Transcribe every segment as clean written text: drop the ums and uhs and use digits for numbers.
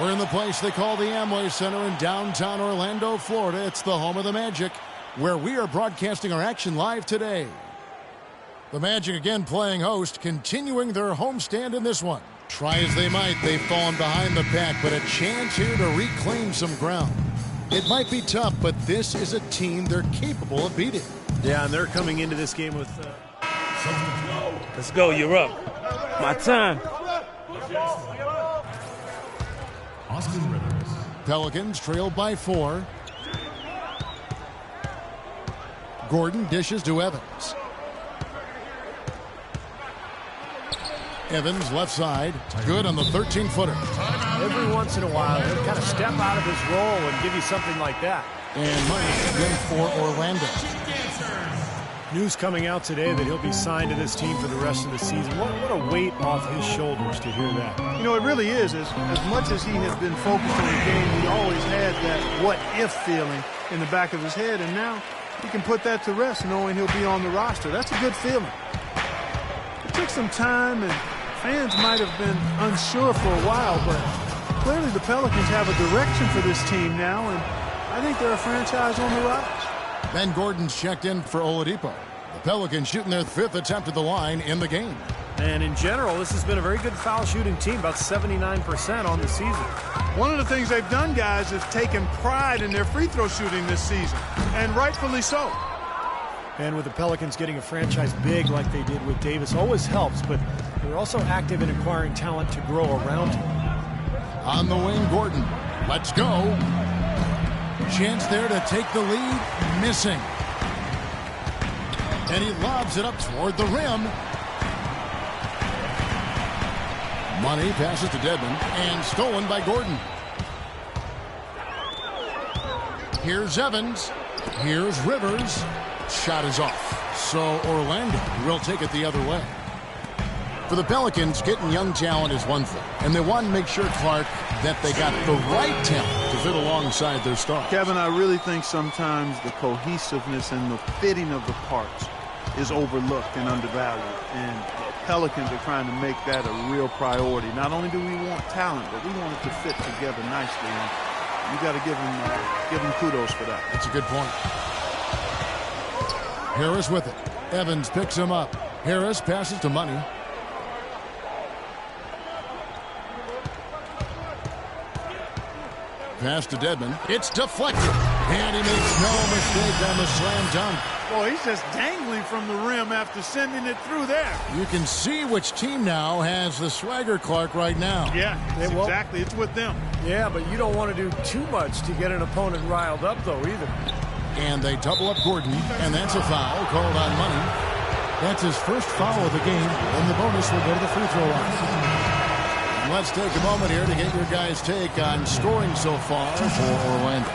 We're in the place they call the Amway Center in downtown Orlando, Florida. It's the home of the Magic, where we are broadcasting our action live today. The Magic again playing host, continuing their homestand in this one. Try as they might, they've fallen behind the pack, but a chance here to reclaim some ground. It might be tough, but this is a team they're capable of beating. Yeah, and they're coming into this game with... Let's go, you're up. My time. Pelicans trail by 4. Gordon dishes to Evans. Evans left side, good on the 13-footer. Every once in a while, he'll kind of step out of his role and give you something like that. And money again for Orlando. News coming out today that he'll be signed to this team for the rest of the season. What a weight off his shoulders to hear that. You know, it really is. As much as he has been focused on the game, he always had that what-if feeling in the back of his head, and now he can put that to rest knowing he'll be on the roster. That's a good feeling. It took some time, and fans might have been unsure for a while, but clearly the Pelicans have a direction for this team now, and I think they're a franchise on the rise. Ben Gordon's checked in for Oladipo. The Pelicans shooting their 5th attempt at the line in the game. And in general, this has been a very good foul shooting team, about 79% on the season. One of the things they've done, guys, is taken pride in their free throw shooting this season, and rightfully so. And with the Pelicans getting a franchise big like they did with Davis always helps, but they're also active in acquiring talent to grow around him. On the wing, Gordon. Let's go. Chance there to take the lead. Missing. And he lobs it up toward the rim. Money passes to Dedmon and stolen by Gordon. Here's Evans. Here's Rivers. Shot is off. So Orlando will take it the other way. For the Pelicans, getting young talent is one thing, and they want to make sure, Clark, that they got the right talent to fit alongside their stars. Kevin, I really think sometimes the cohesiveness and the fitting of the parts is overlooked and undervalued, and the Pelicans are trying to make that a real priority. Not only do we want talent, but we want it to fit together nicely, and you got to give them kudos for that. That's a good point. Harris with it. Evans picks him up. Harris passes to Money. Pass to Dedmon. It's deflected. And he makes no mistake on the slam dunk. Boy, he's just dangling from the rim after sending it through there. You can see which team now has the swagger, Clark, right now. Yeah, exactly. It's with them. Yeah, but you don't want to do too much to get an opponent riled up, though, either. And they double up Gordon, and that's a foul called on Money. That's his first foul of the game, and the bonus will go to the free throw line. Let's take a moment here to get your guys' take on scoring so far for Orlando.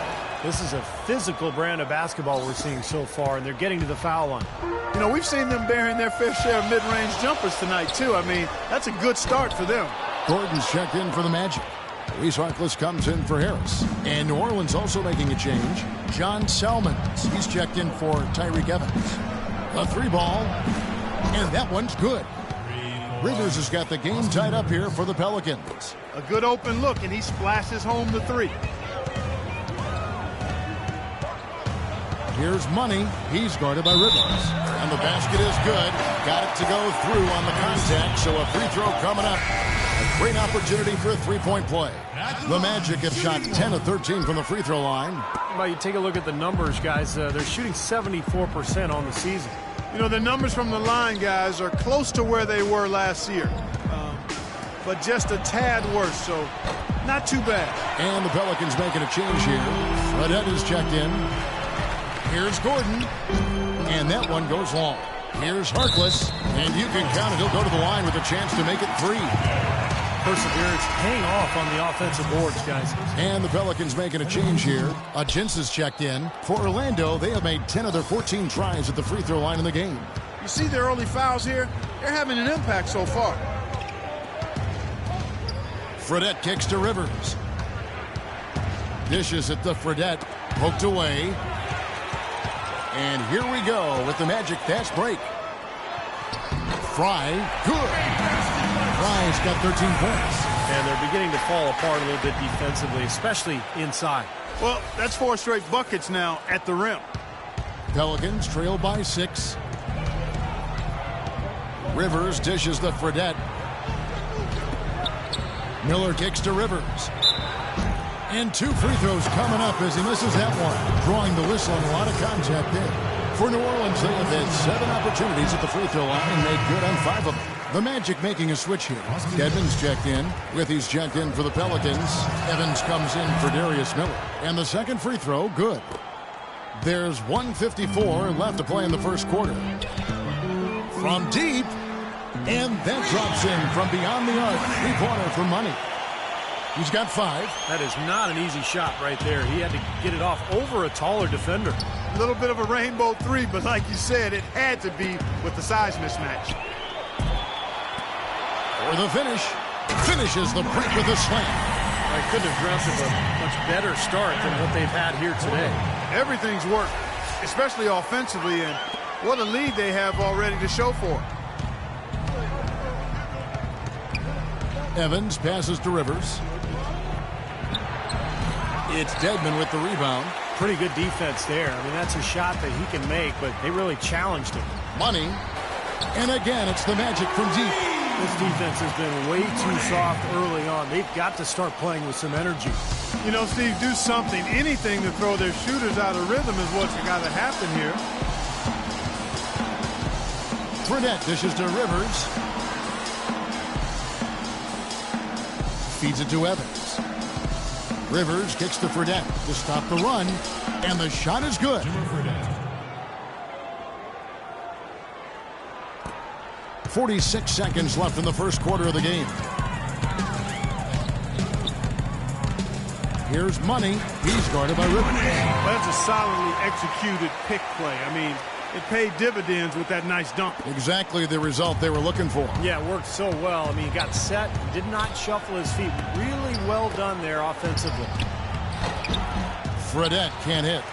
This is a physical brand of basketball we're seeing so far, and they're getting to the foul line. You know, we've seen them bearing their fair share of mid-range jumpers tonight, too. I mean, that's a good start for them. Gordon's checked in for the Magic. Reese Harkless comes in for Harris. And New Orleans also making a change. John Salmons, he's checked in for Tyreek Evans. A 3-ball, and that one's good. Rivers has got the game tied up here for the Pelicans. A good open look, and he splashes home the 3. Here's Money. He's guarded by Rivers. And the basket is good. Got it to go through on the contact, so a free throw coming up. A great opportunity for a three-point play. The Magic have shot 10 of 13 from the free throw line. Well, you take a look at the numbers, guys. They're shooting 74% on the season. You know, the numbers from the line, guys, are close to where they were last year. But just a tad worse, so not too bad. And the Pelicans making a change here. Fredette is checked in. Here's Gordon. And that one goes long. Here's Harkless. And you can count it. He'll go to the line with a chance to make it 3. Perseverance paying off on the offensive boards, guys. And the Pelicans making a change here. Agins is checked in. For Orlando, they have made 10 of their 14 tries at the free throw line in the game. You see their early fouls here? They're having an impact so far. Fredette kicks to Rivers. Dishes at the Fredette. Poked away. And here we go with the Magic fast break. Fry, good. Fry's got 13 points. And they're beginning to fall apart a little bit defensively, especially inside. Well, that's 4 straight buckets now at the rim. Pelicans trail by 6. Rivers dishes to Fredette. Miller kicks to Rivers. And 2 free throws coming up as he misses that one. Drawing the whistle on a lot of contact there. For New Orleans, they have had 7 opportunities at the free throw line and made good on 5 of them. The Magic making a switch here. Dedmon's checked in. Withy's checked in for the Pelicans. Evans comes in for Darius Miller. And the second free throw, good. There's 1:54 left to play in the first quarter. From deep. And that drops in from beyond the arc. 3-pointer for Money. He's got 5. That is not an easy shot right there. He had to get it off over a taller defender. A little bit of a rainbow 3, but like you said, it had to be with the size mismatch. For the finish. Finishes the break with a slam. I couldn't have dreamt of a much better start than what they've had here today. Everything's worked, especially offensively, and what a lead they have already to show for it. Evans passes to Rivers. It's Dedmon with the rebound. Pretty good defense there. I mean, that's a shot that he can make, but they really challenged him. Money. And again, it's the Magic from deep. This defense has been way too soft early on. They've got to start playing with some energy. You know, Steve, do something, anything to throw their shooters out of rhythm is what's got to happen here. Fredette dishes to Rivers. Feeds it to Evans. Rivers kicks to Fredette to stop the run, and the shot is good. 46 seconds left in the first quarter of the game. Here's Money. He's guarded by Rivers. That's a solidly executed pick play. I mean, it paid dividends with that nice dunk. Exactly the result they were looking for. Yeah, it worked so well. I mean, he got set, did not shuffle his feet. Really well done there offensively. Fredette can't hit.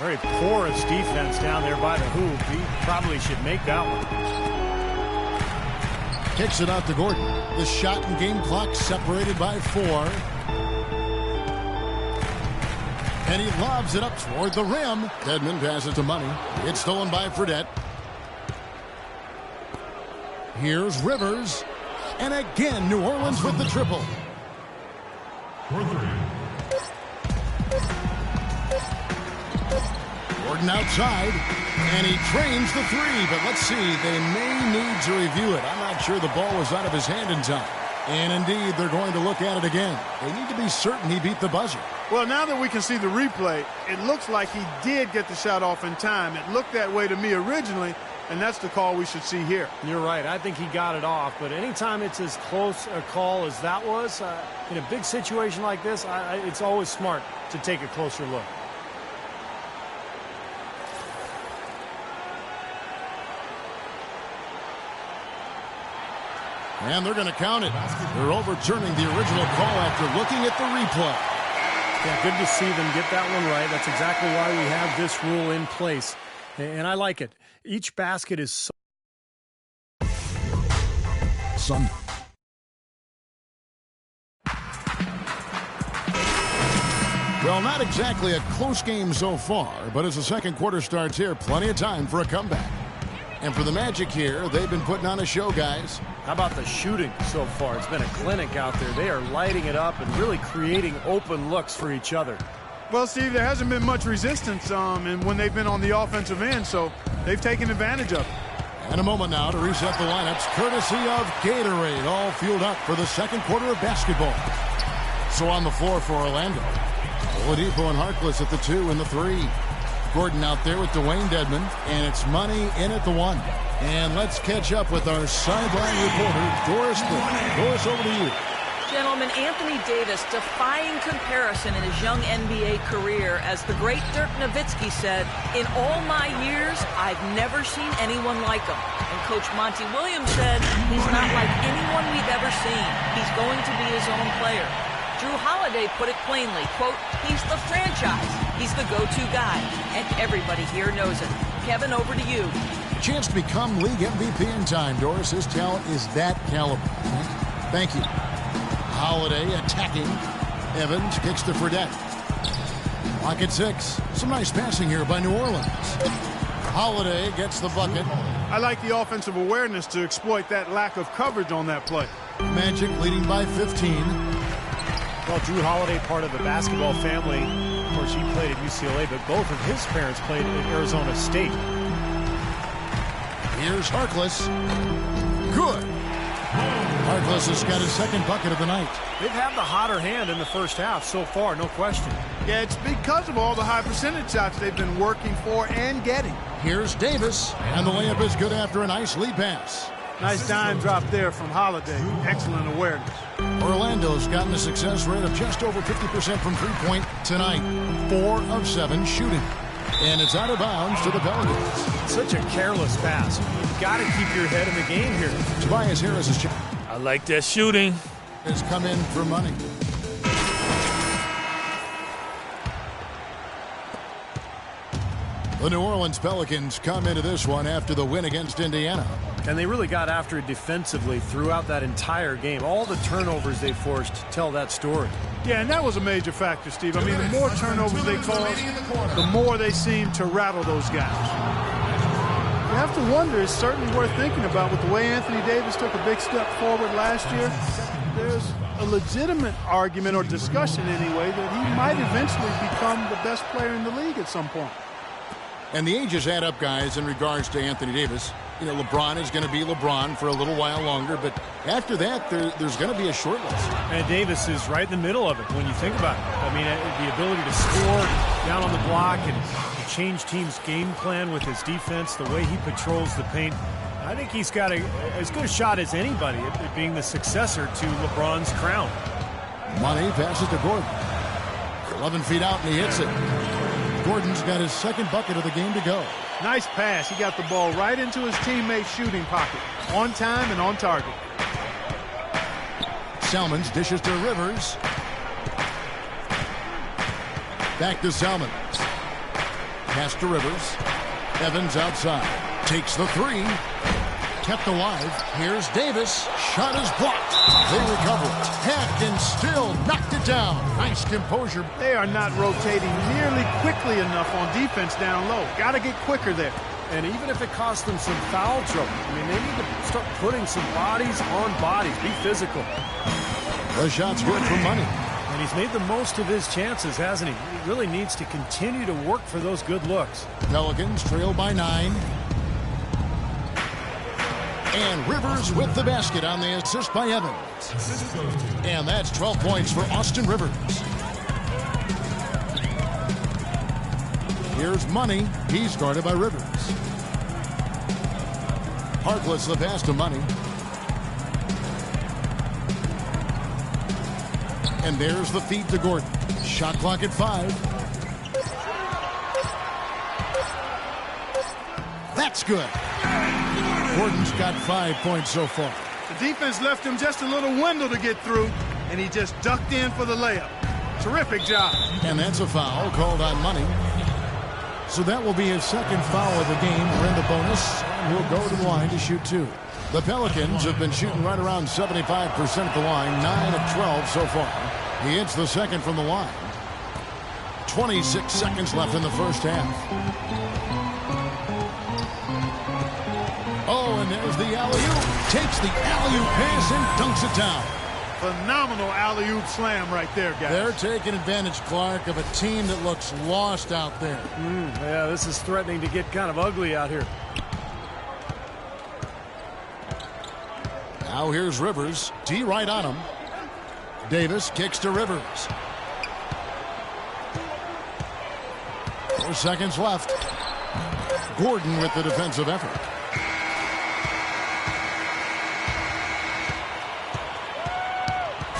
Very porous defense down there by the hoop. He probably should make that one. Kicks it out to Gordon. The shot and game clock separated by 4. And he lobs it up toward the rim. Dedmon passes to Money. It's stolen by Fredette. Here's Rivers. And again, New Orleans with the triple. Gordon outside. And he trains the 3. But let's see. They may need to review it. I'm not sure the ball was out of his hand in time. And indeed, they're going to look at it again. They need to be certain he beat the buzzer. Well, now that we can see the replay, it looks like he did get the shot off in time. It looked that way to me originally, and that's the call we should see here. You're right. I think he got it off, but anytime it's as close a call as that was, in a big situation like this, it's always smart to take a closer look. And they're going to count it. They're overturning the original call after looking at the replay. Yeah, good to see them get that one right. That's exactly why we have this rule in place. And I like it. Each basket is Sun. Well, not exactly a close game so far, but as the second quarter starts here, plenty of time for a comeback. And for the Magic here, they've been putting on a show, guys. How about the shooting so far? It's been a clinic out there. They are lighting it up and really creating open looks for each other. Well, Steve, there hasn't been much resistance and when they've been on the offensive end, so they've taken advantage of it. And a moment now to reset the lineups, courtesy of Gatorade, all fueled up for the second quarter of basketball. So on the floor for Orlando, Oladipo and Harkless at the 2 and the 3. Gordon out there with Dwayne Dedmon, and it's Money in at the 1. And let's catch up with our sideline reporter, Doris Burke. Doris, over to you. Gentlemen, Anthony Davis defying comparison in his young NBA career. As the great Dirk Nowitzki said, in all my years, I've never seen anyone like him. And Coach Monty Williams said, he's not like anyone we've ever seen. He's going to be his own player. Drew Holiday put it plainly, quote, he's the franchise. He's the go-to guy, and everybody here knows it. Kevin, over to you. Chance to become league MVP in time, Doris. His talent is that caliber. Thank you. Holiday attacking. Evans kicks to Fredette. Lock at 6. Some nice passing here by New Orleans. Holiday gets the bucket. I like the offensive awareness to exploit that lack of coverage on that play. Magic leading by 15. Well, Drew Holiday, part of the basketball family. Of course, he played at UCLA, but both of his parents played at Arizona State. Here's Harkless. Good. Harkless has got his second bucket of the night. They've had the hotter hand in the first half so far, no question. Yeah, it's because of all the high percentage shots they've been working for and getting. Here's Davis, and the layup is good after a nice lead pass. Nice dime drop there from Holiday. Excellent awareness. Orlando's gotten a success rate of just over 50% from three-point tonight. 4 of 7 shooting. And it's out of bounds to the Pelicans. Such a careless pass. You've got to keep your head in the game here. Tobias Harris is... I like that shooting. Has come in for money. The New Orleans Pelicans come into this one after the win against Indiana. And they really got after it defensively throughout that entire game. All the turnovers they forced tell that story. Yeah, and that was a major factor, Steve. I mean, the more turnovers they caused, the more they seem to rattle those guys. You have to wonder, it's certainly worth thinking about with the way Anthony Davis took a big step forward last year. There's a legitimate argument or discussion anyway that he might eventually become the best player in the league at some point. And the ages add up, guys, in regards to Anthony Davis. You know, LeBron is going to be LeBron for a little while longer, but after that, there's going to be a short list. And Davis is right in the middle of it when you think about it. I mean, the ability to score down on the block and change teams' game plan with his defense, the way he patrols the paint. I think he's got as good a shot as anybody at being the successor to LeBron's crown. Money passes to Gordon. 11 feet out, and he hits it. Gordon's got his second bucket of the game to go. Nice pass. He got the ball right into his teammate's shooting pocket. On time and on target. Salmons dishes to Rivers. Back to Salmons. Pass to Rivers. Evans outside. Takes the three. Kept alive. Here's Davis. Shot is blocked. They recover it. Hampton still knocked it down. Nice composure. They are not rotating nearly quickly enough on defense down low. Got to get quicker there. And even if it costs them some foul trouble, I mean, they need to start putting some bodies on bodies. Be physical. The shot's good for money. And he's made the most of his chances, hasn't he? He really needs to continue to work for those good looks. Pelicans trail by 9. And Rivers with the basket on the assist by Evans. And that's 12 points for Austin Rivers. Here's Money. He's guarded by Rivers. Harkless the pass to Money. And there's the feed to Gordon. Shot clock at 5. That's good. Gordon's got 5 points so far. The defense left him just a little window to get through, and he just ducked in for the layup. Terrific job. And that's a foul called on Money. So that will be his second foul of the game. We're in the bonus, and he'll go to the line to shoot 2. The Pelicans have been shooting right around 75% at the line, 9 of 12 so far. He hits the second from the line. 26 seconds left in the first half. Oh, and there's the alley-oop. Takes the alley-oop pass and dunks it down. Phenomenal alley-oop slam right there, guys. They're taking advantage, Clark, of a team that looks lost out there. Yeah, this is threatening to get kind of ugly out here. Now here's Rivers. D right on him. Davis kicks to Rivers. 4 seconds left. Gordon with the defensive effort.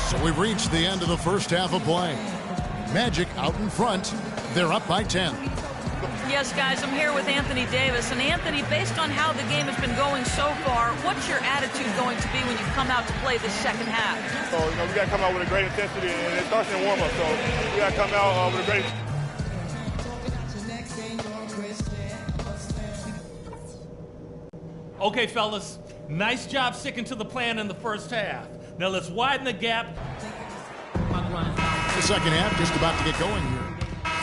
So we've reached the end of the first half of play. Magic out in front. They're up by 10. Yes, guys, I'm here with Anthony Davis. And Anthony, based on how the game has been going so far, what's your attitude going to be when you come out to play the second half? So, we got to come out with a great intensity, and it starts in warm-up. So we got to come out with a great. Okay, fellas, nice job sticking to the plan in the first half. Now let's widen the gap The second half just about to get going here.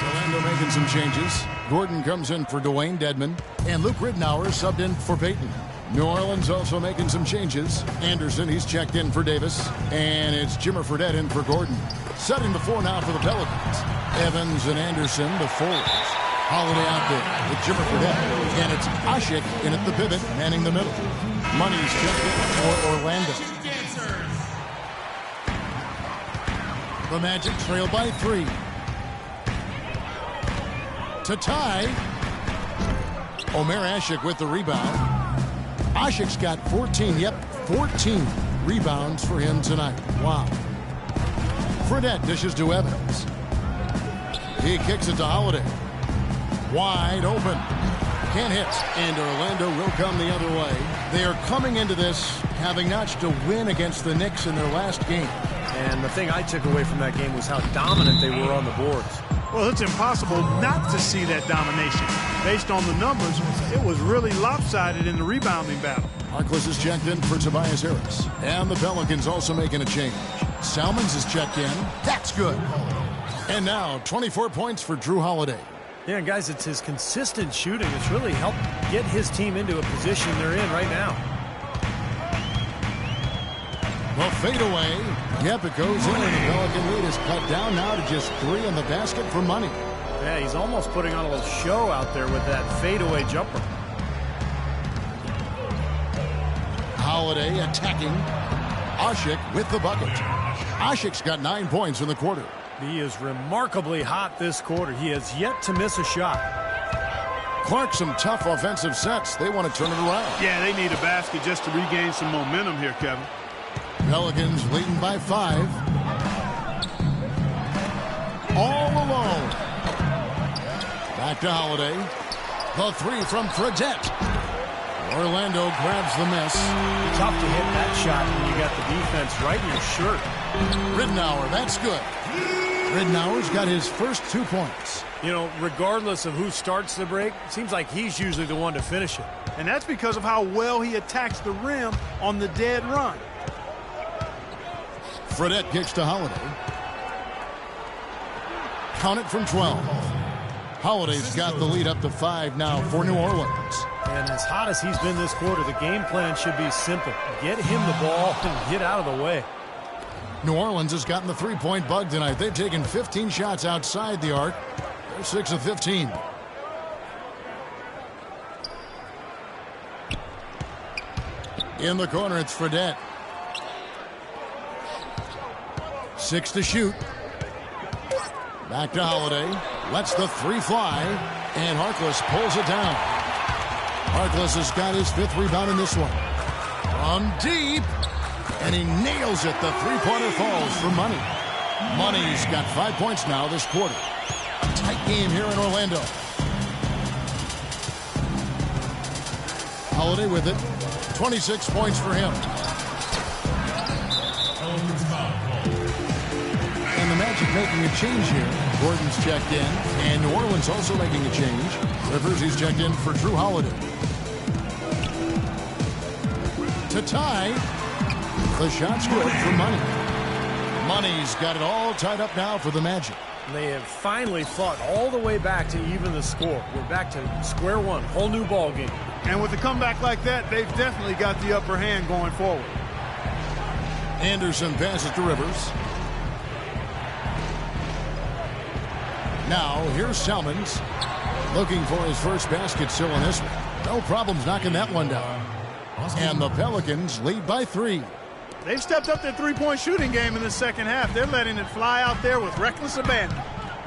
Orlando making some changes. Gordon comes in for Dwayne Dedman, and Luke Ridnour subbed in for Peyton. New Orleans also making some changes. Anderson, he's checked in for Davis, and it's Jimmer Fredette in for Gordon. Setting the floor now for the Pelicans. Evans and Anderson, the forwards. Holiday out there with Jimmer Fredette, and it's Ashik in at the pivot, manning the middle. Money's checked in for Orlando. The Magic trail by 3. To tie. Omer Ashik with the rebound. Ashik's got 14 rebounds for him tonight. Wow. Fredette dishes to Evans. He kicks it to Holiday. Wide open. Can't hit. And Orlando will come the other way. They are coming into this having notched a win against the Knicks in their last game. And the thing I took away from that game was how dominant they were on the boards. Well, it's impossible not to see that domination. Based on the numbers, it was really lopsided in the rebounding battle. Harkless is checked in for Tobias Harris. And the Pelicans also making a change. Salmons is checked in. That's good. And now, 24 points for Drew Holiday. Yeah, guys, it's his consistent shooting that's really helped get his team into a position they're in right now. The fadeaway. Yep, it goes in, and the Pelican lead is cut down now to just 3 in the basket for Money. Yeah, he's almost putting on a little show out there with that fadeaway jumper. Holiday attacking. Ashik with the bucket. Ashik's got 9 points in the quarter. He is remarkably hot this quarter. He has yet to miss a shot. Clark, some tough offensive sets. They want to turn it around. Yeah, they need a basket just to regain some momentum here, Kevin. Pelicans leading by 5. All alone. Back to Holiday. The 3 from Fredette. Orlando grabs the miss. Tough to hit that shot when you got the defense right in your shirt. Ridnour, that's good. Ridnour's got his first 2 points. You know, regardless of who starts the break, it seems like he's usually the one to finish it. And that's because of how well he attacks the rim on the dead run. Fredette kicks to Holiday. Count it from 12. Holiday's got the lead up to 5 now for New Orleans. And as hot as he's been this quarter, the game plan should be simple. Get him the ball and get out of the way. New Orleans has gotten the 3-point bug tonight. They've taken 15 shots outside the arc. They're 6 of 15. In the corner, it's Fredette. 6 to shoot. Back to Holiday. Lets the 3 fly. And Harkless pulls it down. Harkless has got his 5th rebound in this one. From deep. And he nails it. The 3-pointer falls for Money. Money's got 5 points now this quarter. A tight game here in Orlando. Holiday with it. 26 points for him. And the Magic making a change here. Gordon's checked in. And New Orleans also making a change. Rivers, he's checked in for Drew Holiday. To tie. The shot's good for Money. Money's got it all tied up now for the Magic. They have finally fought all the way back to even the score. We're back to square one, whole new ball game. And with a comeback like that, they've definitely got the upper hand going forward. Anderson passes to Rivers. Now, here's Salmons. Looking for his first basket still in this one. No problems knocking that one down. And the Pelicans lead by 3. They've stepped up their 3-point shooting game in the second half. They're letting it fly out there with reckless abandon.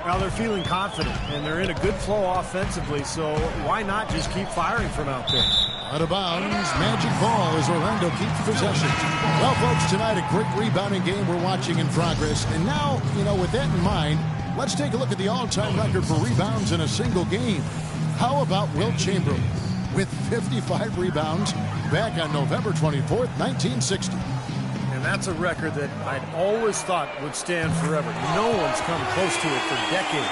Well, they're feeling confident, and they're in a good flow offensively, so why not just keep firing from out there? Out of bounds, Magic ball as Orlando keeps possession. Well, folks, tonight a great rebounding game we're watching in progress. And now, with that in mind, let's take a look at the all-time record for rebounds in a single game. How about Wilt Chamberlain with 55 rebounds back on November 24th, 1960. And that's a record that I'd always thought would stand forever. No one's come close to it for decades.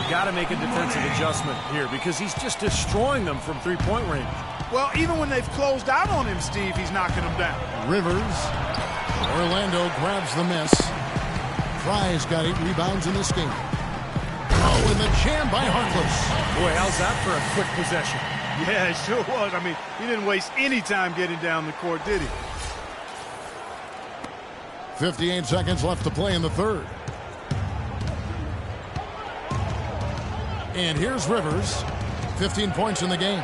You got to make a defensive adjustment here because he's just destroying them from three-point range. Well, even when they've closed out on him, Steve, he's knocking them down. Rivers. Orlando grabs the miss. Fry's got 8 rebounds in this game. Oh, and the jam by Harkless. Boy, how's that for a quick possession? Yeah, it sure was. I mean, he didn't waste any time getting down the court, did he? 58 seconds left to play in the third. And here's Rivers. 15 points in the game.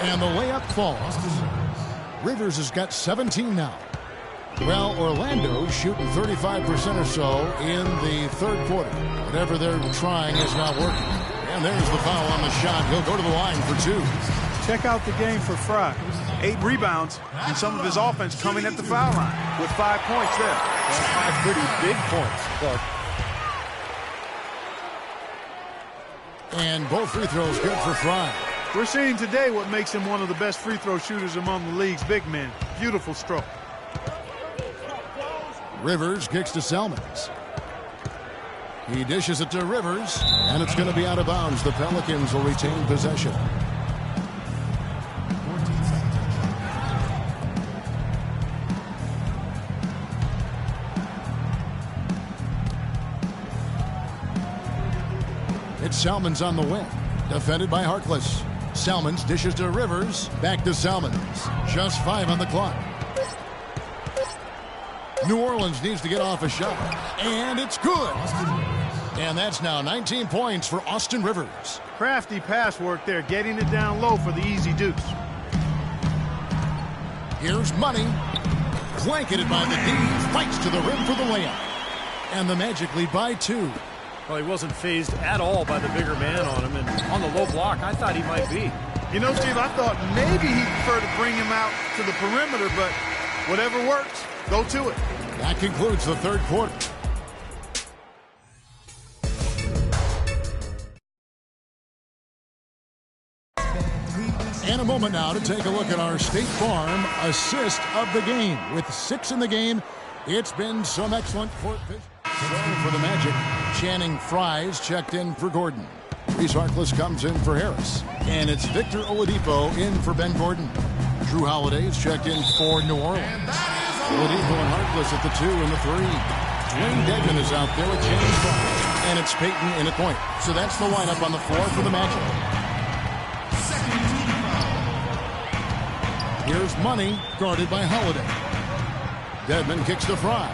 And the layup falls. Rivers has got 17 now. Well, Orlando's shooting 35% or so in the third quarter. Whatever they're trying is not working. And there's the foul on the shot. He'll go to the line for 2. Check out the game for Fry. 8 rebounds, and some of his offense coming at the foul line with 5 points there. That's 5 pretty big points, Clark. And both free throws good for Fry. We're seeing today what makes him one of the best free throw shooters among the league's big men. Beautiful stroke. Rivers kicks to Salmons. He dishes it to Rivers, and it's going to be out of bounds. The Pelicans will retain possession. It's Salmons on the wing, defended by Harkless. Salmons dishes to Rivers, back to Salmons. Just 5 on the clock. New Orleans needs to get off a shot, and it's good. And that's now 19 points for Austin Rivers. Crafty pass work there, getting it down low for the easy deuce. Here's Money, blanketed by the D, fights to the rim for the layup. And the Magic lead by 2. Well, he wasn't phased at all by the bigger man on him, and on the low block, I thought he might be. You know, Steve, I thought maybe he'd prefer to bring him out to the perimeter, but whatever works, go to it. That concludes the third quarter. And a moment now to take a look at our State Farm assist of the game. With 6 in the game, it's been some excellent court vision. For the Magic, Channing Fries checked in for Gordon. Reese Harkless comes in for Harris. And it's Victor Oladipo in for Ben Gordon. Drew Holiday's checked in for New Orleans. Oladipo and Harkless at the 2 and the 3. Dwayne Dedman is out there with James Fries. And it's Peyton in at point. So that's the lineup on the floor for the Magic. Here's Money, guarded by Holiday. Dedman kicks to Fry.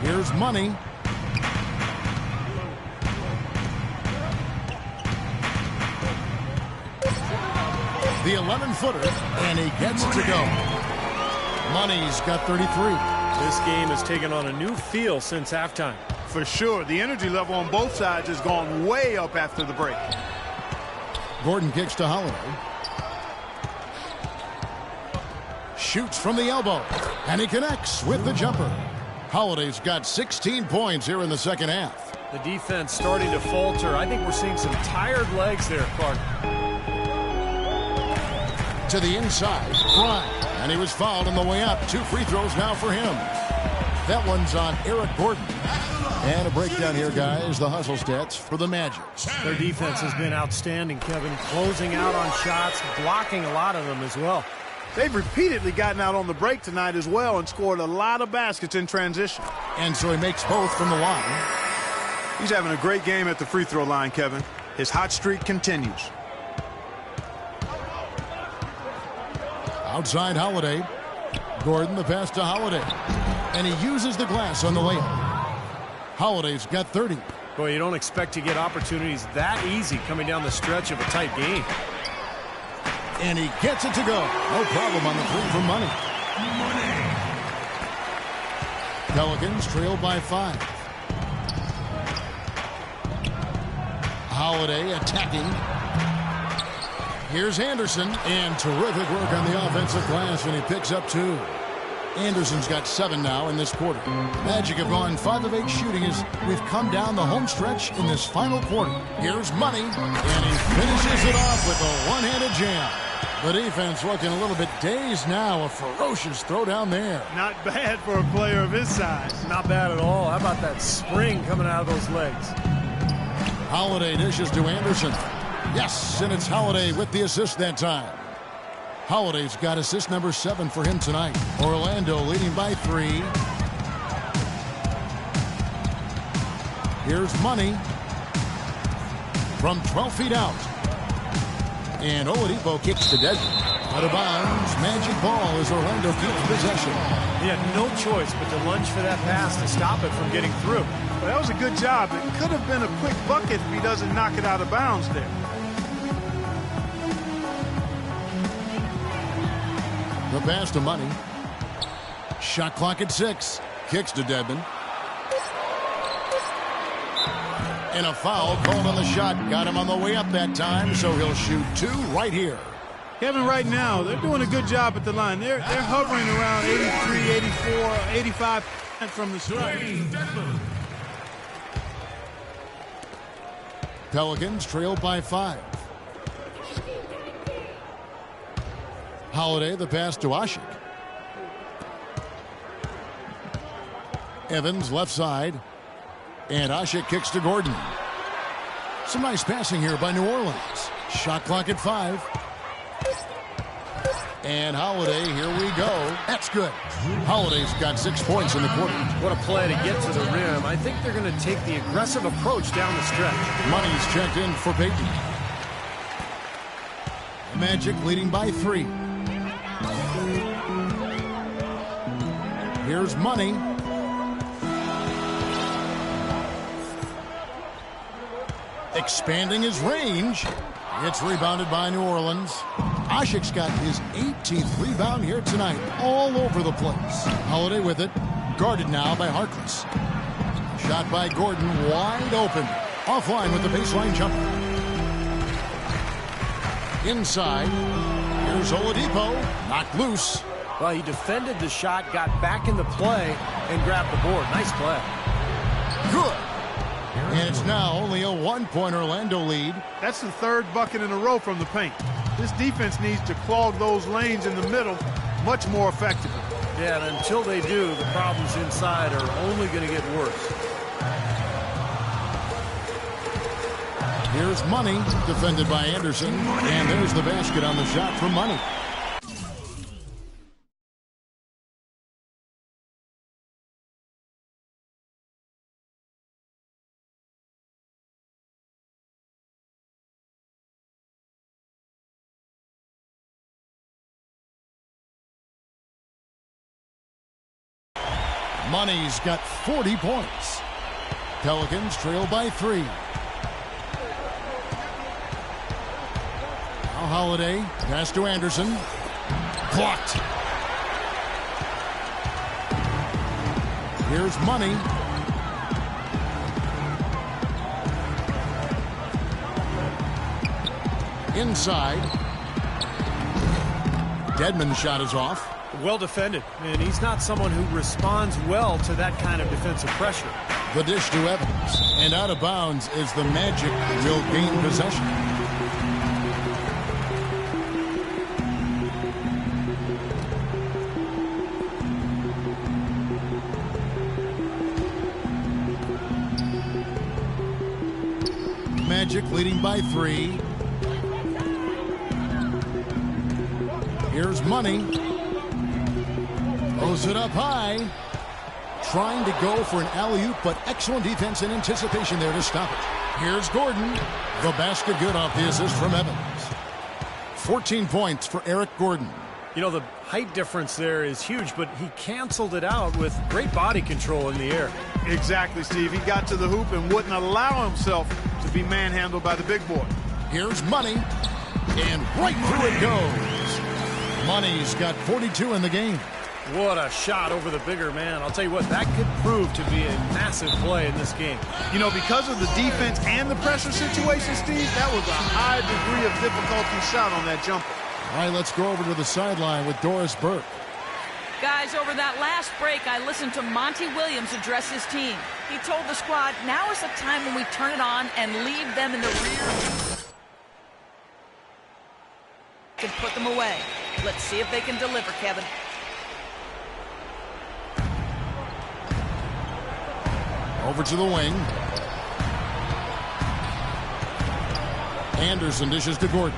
Here's Money. The 11-footer, and he gets it to go. Money's got 33. This game has taken on a new feel since halftime. For sure, the energy level on both sides has gone way up after the break. Gordon kicks to Holiday. Shoots from the elbow, and he connects with the jumper. Holiday's got 16 points here in the second half. The defense starting to falter. I think we're seeing some tired legs there, Clark. To the inside, Fry, and he was fouled on the way up. 2 free throws now for him. That one's on Eric Gordon. And a breakdown here, guys. The hustle stats for the Magic. Their defense has been outstanding, Kevin. Closing out on shots, blocking a lot of them as well. They've repeatedly gotten out on the break tonight as well and scored a lot of baskets in transition. And so he makes both from the line. He's having a great game at the free throw line, Kevin. His hot streak continues. Outside Holiday. Gordon the pass to Holiday. And he uses the glass on the layup. Holiday's got 30. Boy, you don't expect to get opportunities that easy coming down the stretch of a tight game. And he gets it to go. No problem on the 3 for Money. Pelicans trailed by 5. Holiday attacking. Here's Anderson, and terrific work on the offensive glass, and he picks up 2. Anderson's got 7 now in this quarter. Magic have gone 5 of 8 shooting as we've come down the home stretch in this final quarter. Here's Money, and he finishes it off with a one-handed jam. The defense looking a little bit dazed now. A ferocious throw down there. Not bad for a player of his size. Not bad at all. How about that spring coming out of those legs? Holiday dishes to Anderson. Yes, and it's Holiday with the assist that time. Holiday's got assist number 7 for him tonight. Orlando leading by 3. Here's Money from 12 feet out. And Oladipo kicks to Desmond. Out of bounds, magic ball as Orlando keeps possession. He had no choice but to lunge for that pass to stop it from getting through. Well, that was a good job. It could have been a quick bucket if he doesn't knock it out of bounds there. The pass to Money. Shot clock at 6. Kicks to Dedmon. And a foul called on the shot. Got him on the way up that time, so he'll shoot 2 right here. Kevin, right now, they're doing a good job at the line. They're hovering around 83, 84, 85 from the strike. Pelicans trail by 5. Holiday, the pass to Ashik. Evans, left side. And Ashik kicks to Gordon. Some nice passing here by New Orleans. Shot clock at 5. And Holiday, here we go. That's good. Holiday's got 6 points in the quarter. What a play to get to the rim. I think they're going to take the aggressive approach down the stretch. Money's checked in for Payton. Magic leading by 3. Here's Money. Expanding his range. It's rebounded by New Orleans. Ashik's got his 18th rebound here tonight. All over the place. Holiday with it. Guarded now by Harkless. Shot by Gordon. Wide open. Offline with the baseline jumper. Inside. Here's Oladipo. Knocked loose. Well, he defended the shot, got back in the play, and grabbed the board. Nice play. Good. And it's now only a 1-point Orlando lead. That's the 3rd bucket in a row from the paint. This defense needs to clog those lanes in the middle much more effectively. Yeah, and until they do, the problems inside are only going to get worse. Here's Money, defended by Anderson. And there's the basket on the shot from Money. Money's got 40 points. Pelicans trail by 3. Now Holiday, pass to Anderson. Blocked. Here's Money. Inside. Dedmon's shot is off. Well defended, and he's not someone who responds well to that kind of defensive pressure. The dish to Evans, and out of bounds is the Magic. Will gain possession. Magic leading by 3. Here's Money. Throws it up high. Trying to go for an alley-oop, but excellent defense and anticipation there to stop it. Here's Gordon. The basket good off the assist from Evans. 14 points for Eric Gordon. You know, the height difference there is huge, but he canceled it out with great body control in the air. Exactly, Steve. He got to the hoop and wouldn't allow himself to be manhandled by the big boy. Here's Money. And right through it goes. Money's got 42 in the game. What a shot over the bigger man. I'll tell you what, that could prove to be a massive play in this game. You know, because of the defense and the pressure situation, Steve, that was a high degree of difficulty shot on that jumper. All right, let's go over to the sideline with Doris Burke. Guys, over that last break, I listened to Monty Williams address his team. He told the squad, now is the time when we turn it on and leave them in the rear. And put them away. Let's see if they can deliver, Kevin. Over to the wing. Anderson dishes to Gordon.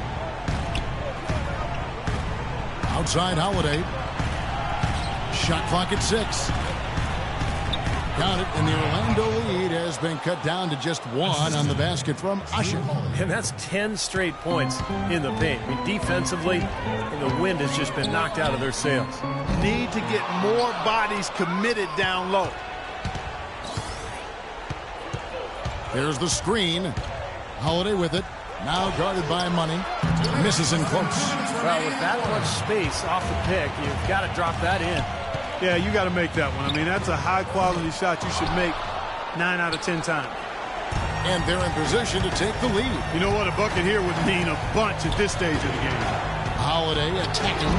Outside Holiday. Shot clock at 6. Got it, and the Orlando lead has been cut down to just 1 on the basket from Usher. And that's 10 straight points in the paint. I mean, defensively, the wind has just been knocked out of their sails. Need to get more bodies committed down low. Here's the screen. Holiday with it. Now guarded by Money. Misses in close. Well, with that much space off the pick, you've got to drop that in. Yeah, you got to make that one. I mean, that's a high-quality shot you should make 9 out of 10 times. And they're in position to take the lead. You know what? A bucket here would mean a bunch at this stage of the game. Holiday attacking.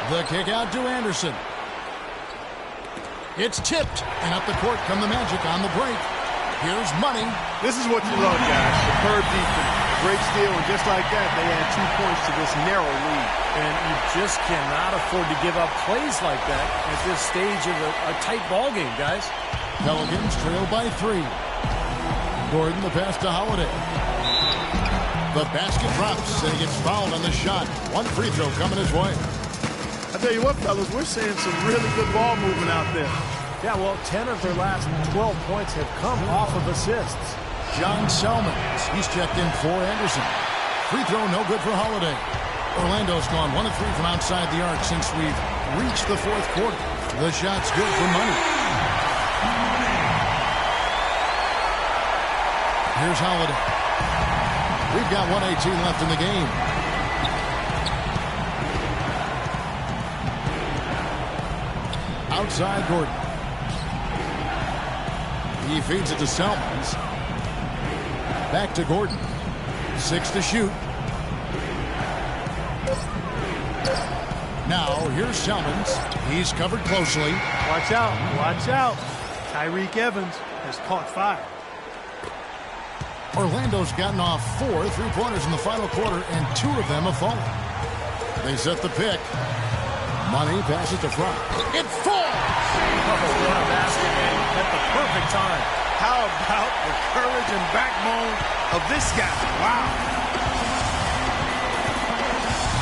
The kick out to Anderson. It's tipped. And up the court come the Magic on the break. Here's Money. This is what you love, guys. Superb defense. Great steal, and just like that, they add 2 points to this narrow lead. And you just cannot afford to give up plays like that at this stage of a tight ball game, guys. Pelicans trail by 3. Gordon, the pass to Holiday. The basket drops, and he gets fouled on the shot. 1 free throw coming his way. I tell you what, fellas, we're seeing some really good ball movement out there. Yeah, well, 10 of their last 12 points have come off of assists. John Selmans, he's checked in for Anderson. Free throw no good for Holiday. Orlando's gone 1 of 3 from outside the arc since we've reached the 4th quarter. The shot's good for Money. Here's Holiday. We've got 1:18 left in the game. Outside Gordon. He feeds it to Selmans. Back to Gordon. 6 to shoot. Now, here's Selmans. He's covered closely. Watch out. Watch out. Tyreek Evans has caught fire. Orlando's gotten off 4 3-pointers in the final quarter, and 2 of them have fallen. They set the pick. Money passes to front. It falls! What a basket, man. At the perfect time. How about the courage and backbone of this guy? Wow.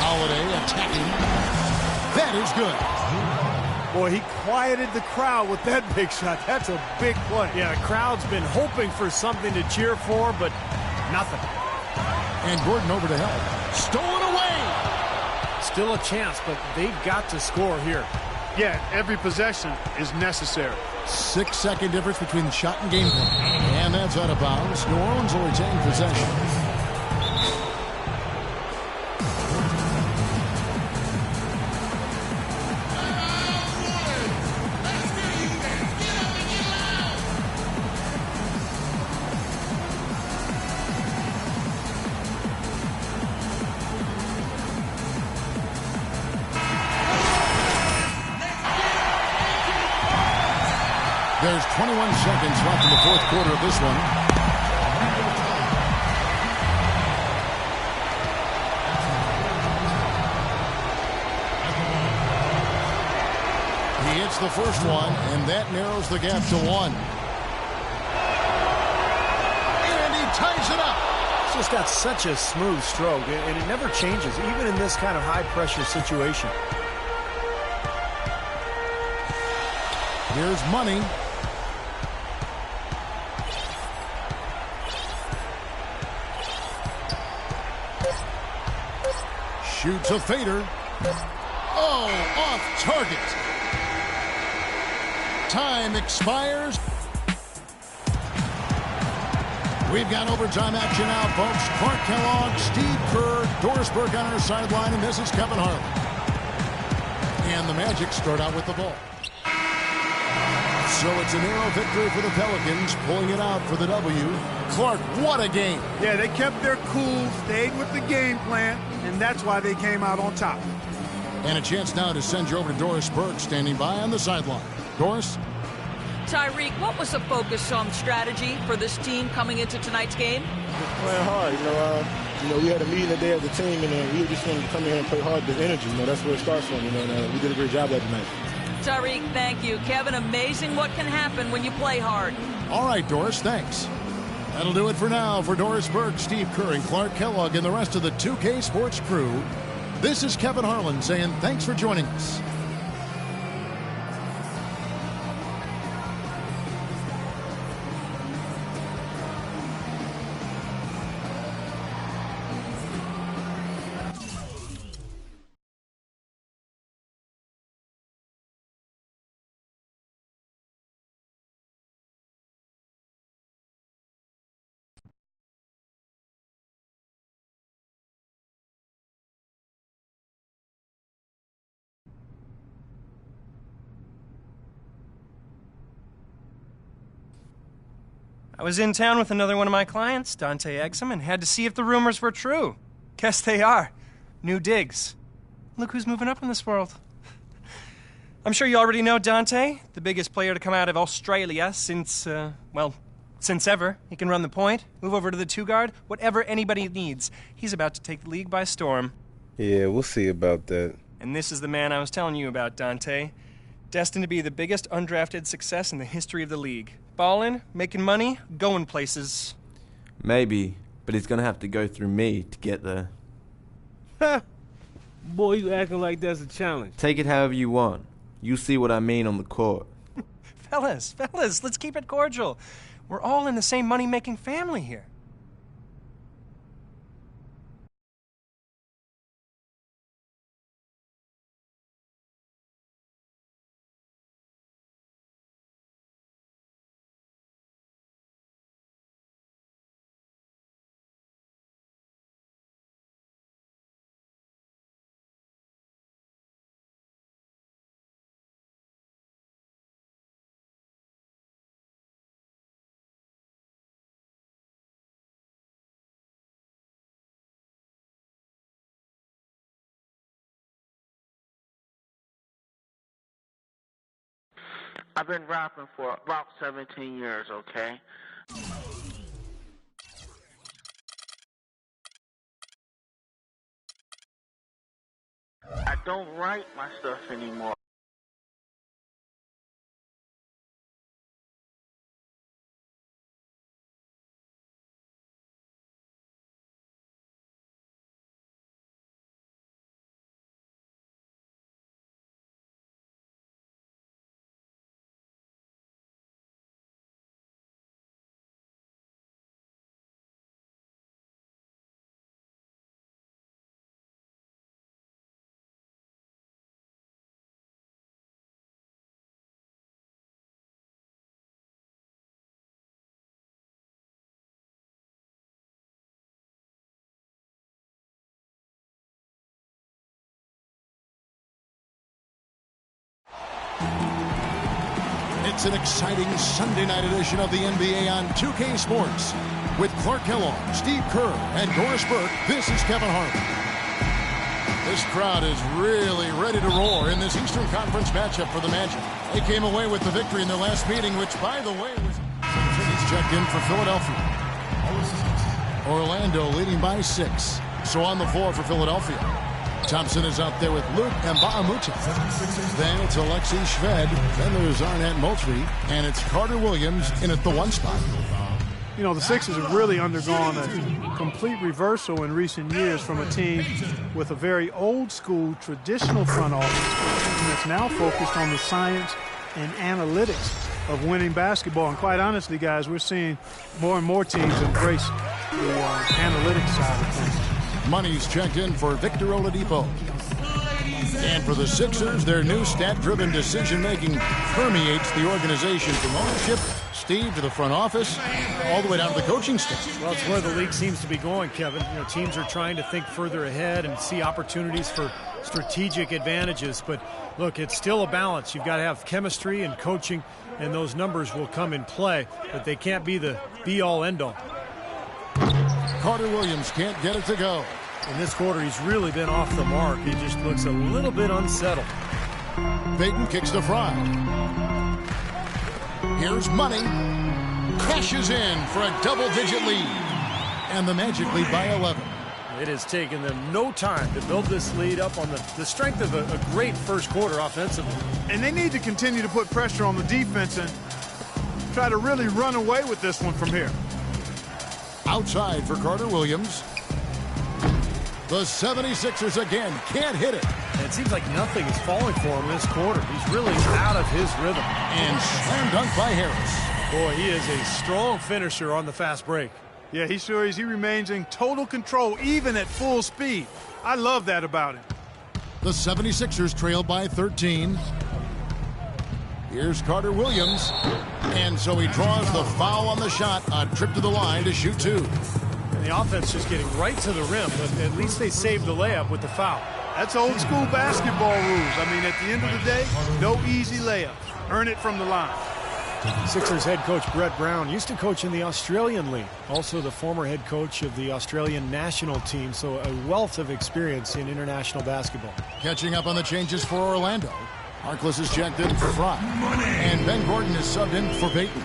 Holiday attacking. That is good. Boy, he quieted the crowd with that big shot. That's a big play. Yeah, the crowd's been hoping for something to cheer for, but nothing. And Gordon over to help. Stolen away! Still a chance, but they've got to score here. Yeah, every possession is necessary. 6-second difference between the shot and game play. And that's out of bounds. New Orleans will retain possession. There's 21 seconds left in the 4th quarter of this one. He hits the first one, and that narrows the gap to 1. And he ties it up. It's just got such a smooth stroke, and it never changes, even in this kind of high-pressure situation. Here's Money. Shoots a fader. Oh, off target. Time expires. We've got overtime action now, folks. Clark Kellogg, Steve Kerr, Doris Burke on our sideline, and this is Kevin Harlan. And the Magic start out with the ball. So it's a narrow victory for the Pelicans, pulling it out for the W. Clark, what a game. Yeah, they kept their cool, stayed with the game plan, and that's why they came out on top. And a chance now to send you over to Doris Burke, standing by on the sideline. Doris? Tyreek, what was the focus on strategy for this team coming into tonight's game? Playing hard, we had a meeting today as a team, and we just wanted to come here and play hard with energy. That's where it starts from, and we did a great job that night. Tyreek, thank you. Kevin, amazing what can happen when you play hard. All right, Doris, thanks. That'll do it for now. For Doris Burke, Steve Kerr, and Clark Kellogg, and the rest of the 2K Sports crew, this is Kevin Harlan saying thanks for joining us. I was in town with another one of my clients, Dante Exum, and had to see if the rumors were true. Guess they are. New digs. Look who's moving up in this world. I'm sure you already know Dante, the biggest player to come out of Australia since, since ever. He can run the point, move over to the two-guard, whatever anybody needs. He's about to take the league by storm. Yeah, we'll see about that. And this is the man I was telling you about, Dante. Destined to be the biggest undrafted success in the history of the league. Ballin', making money, going places. Maybe, but he's gonna have to go through me to get there. Ha! Boy, you acting like that's a challenge. Take it however you want. You see what I mean on the court. Fellas, let's keep it cordial. We're all in the same money-making family here. I've been rapping for about 17 years, okay? I don't write my stuff anymore. It's an exciting Sunday night edition of the NBA on 2K Sports. With Clark Kellogg, Steve Kerr, and Doris Burke, this is Kevin Harlan. This crowd is really ready to roar in this Eastern Conference matchup for the Magic. They came away with the victory in their last meeting, which, by the way, was... He's checked in for Philadelphia. Orlando leading by 6. So on the floor for Philadelphia. Thompson is out there with Luke Mbaamuta. Then it's Alexei Shved. Then there's Arnett Moultrie. And it's Carter Williams in at the 1 spot. You know, the Sixers have really undergone a complete reversal in recent years from a team with a very old-school, traditional front office that's now focused on the science and analytics of winning basketball. And quite honestly, guys, we're seeing more and more teams embrace the analytics side of things. Money's checked in for Victor Oladipo. And for the Sixers, their new stat-driven decision-making permeates the organization from ownership, Steve, to the front office, all the way down to the coaching staff. Well, it's where the league seems to be going, Kevin. You know, teams are trying to think further ahead and see opportunities for strategic advantages. But look, it's still a balance. You've got to have chemistry and coaching, and those numbers will come in play. But they can't be the be-all, end-all. Carter Williams can't get it to go. In this quarter, he's really been off the mark. He just looks a little bit unsettled. Payton kicks to Fry. Here's Money. Cashes in for a double-digit lead. And the Magic lead by 11. It has taken them no time to build this lead up on the strength of a great first quarter offensively. And they need to continue to put pressure on the defense and try to really run away with this one from here. Outside for Carter Williams. The 76ers again can't hit it. And it seems like nothing is falling for him this quarter. He's really out of his rhythm. And slam dunk by Harris. Boy, he is a strong finisher on the fast break. Yeah, he sure is. He remains in total control, even at full speed. I love that about him. The 76ers trail by 13. Here's Carter Williams. And so he draws the foul on the shot, a trip to the line to shoot two. And the offense just getting right to the rim, but at least they saved the layup with the foul. That's old school basketball rules. I mean, at the end of the day, no easy layup. Earn it from the line. Sixers head coach Brett Brown used to coach in the Australian League, also the former head coach of the Australian national team, so a wealth of experience in international basketball. Catching up on the changes for Orlando. Harkless is checked in for Fry. And Ben Gordon is subbed in for Payton.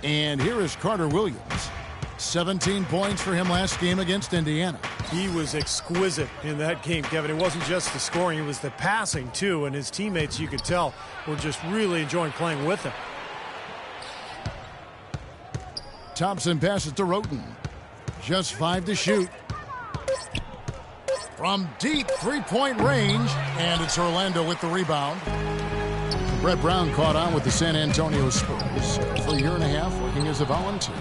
And here is Carter Williams. 17 points for him last game against Indiana. He was exquisite in that game, Kevin. It wasn't just the scoring, it was the passing, too. And his teammates, you could tell, were just really enjoying playing with him. Thompson passes to Roten. Just 5 to shoot. From deep three-point range. And it's Orlando with the rebound. Brett Brown caught on with the San Antonio Spurs for a year and a half, working as a volunteer.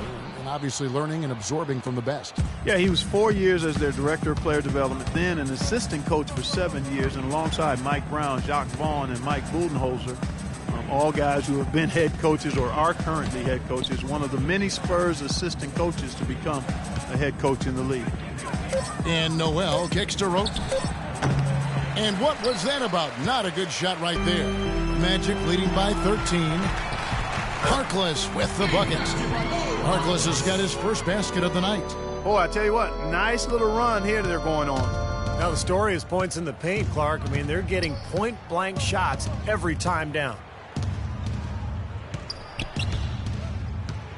Obviously learning and absorbing from the best. Yeah, he was 4 years as their director of player development, then an assistant coach for 7 years, and alongside Mike Brown, Jacques Vaughn, and Mike Budenholzer, all guys who have been head coaches or are currently head coaches, one of the many Spurs assistant coaches to become a head coach in the league. And Noel kicks to Roten. And what was that about? Not a good shot right there. Magic leading by 13. Harkless with the bucket. Harkless has got his first basket of the night. Boy, I tell you what, nice little run here they're going on. Now the story is points in the paint, Clark. I mean, they're getting point-blank shots every time down.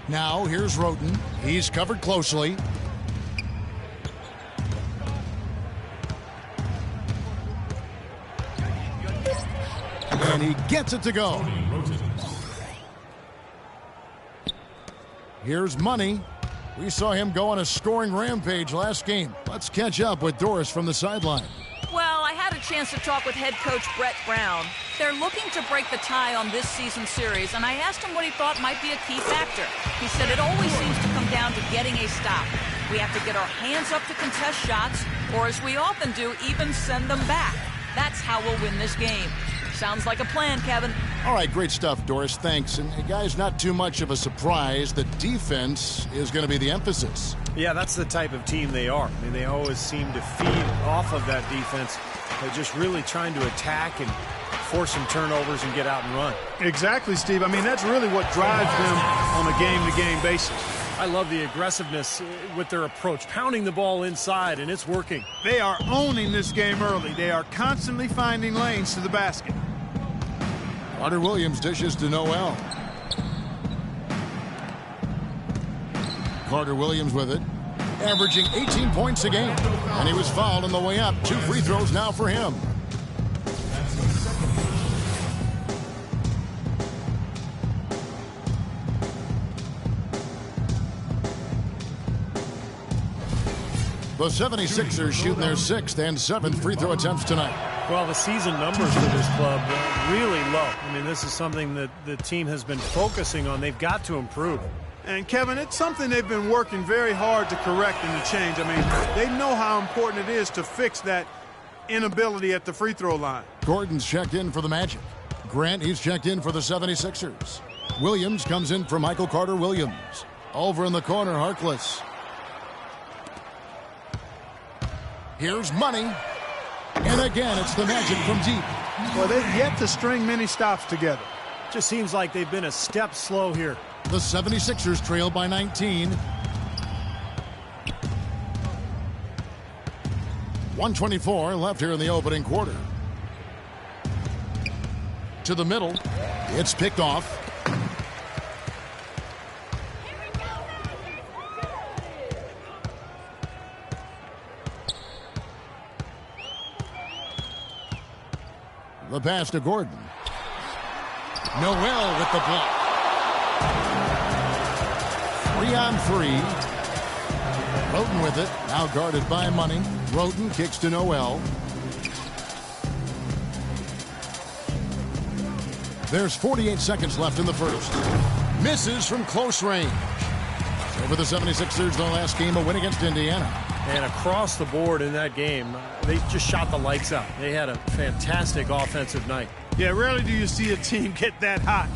Now here's Roten. He's covered closely. And he gets it to go. Here's Money. We saw him go on a scoring rampage last game. Let's catch up with Doris from the sideline. Well, I had a chance to talk with head coach Brett Brown. They're looking to break the tie on this season series, and I asked him what he thought might be a key factor. He said it always seems to come down to getting a stop. We have to get our hands up to contest shots, or as we often do, even send them back. That's how we'll win this game. Sounds like a plan, Kevin. All right, great stuff, Doris. Thanks. And guys, not too much of a surprise. The defense is going to be the emphasis. Yeah, that's the type of team they are. I mean, they always seem to feed off of that defense. They're just really trying to attack and force some turnovers and get out and run. Exactly, Steve. I mean, that's really what drives them on a game-to-game basis. I love the aggressiveness with their approach, pounding the ball inside, and it's working. They are owning this game early. They are constantly finding lanes to the basket. Carter Williams dishes to Noel. Carter Williams with it, averaging 18 points a game. And he was fouled on the way up. 2 free throws now for him. The 76ers shooting their 6th and 7th free throw attempts tonight. Well, the season numbers for this club are really low. I mean, this is something that the team has been focusing on. They've got to improve. And, Kevin, it's something they've been working very hard to correct and to change. I mean, they know how important it is to fix that inability at the free throw line. Gordon's checked in for the Magic. Grant, he's checked in for the 76ers. Williams comes in for Michael Carter Williams. Over in the corner, Harkless. Here's Money. And again, it's the Magic from deep. Well, they've yet to string many stops together. Just seems like they've been a step slow here. The 76ers trail by 19. 1:24 left here in the opening quarter. To the middle. It's picked off. The pass to Gordon. Noel with the block. 3-on-3. Roten with it. Now guarded by Money. Roten kicks to Noel. There's 48 seconds left in the first. Misses from close range. So for the 76ers, their last game, a win against Indiana. And across the board in that game, they just shot the lights out. They had a fantastic offensive night. Yeah, rarely do you see a team get that hot.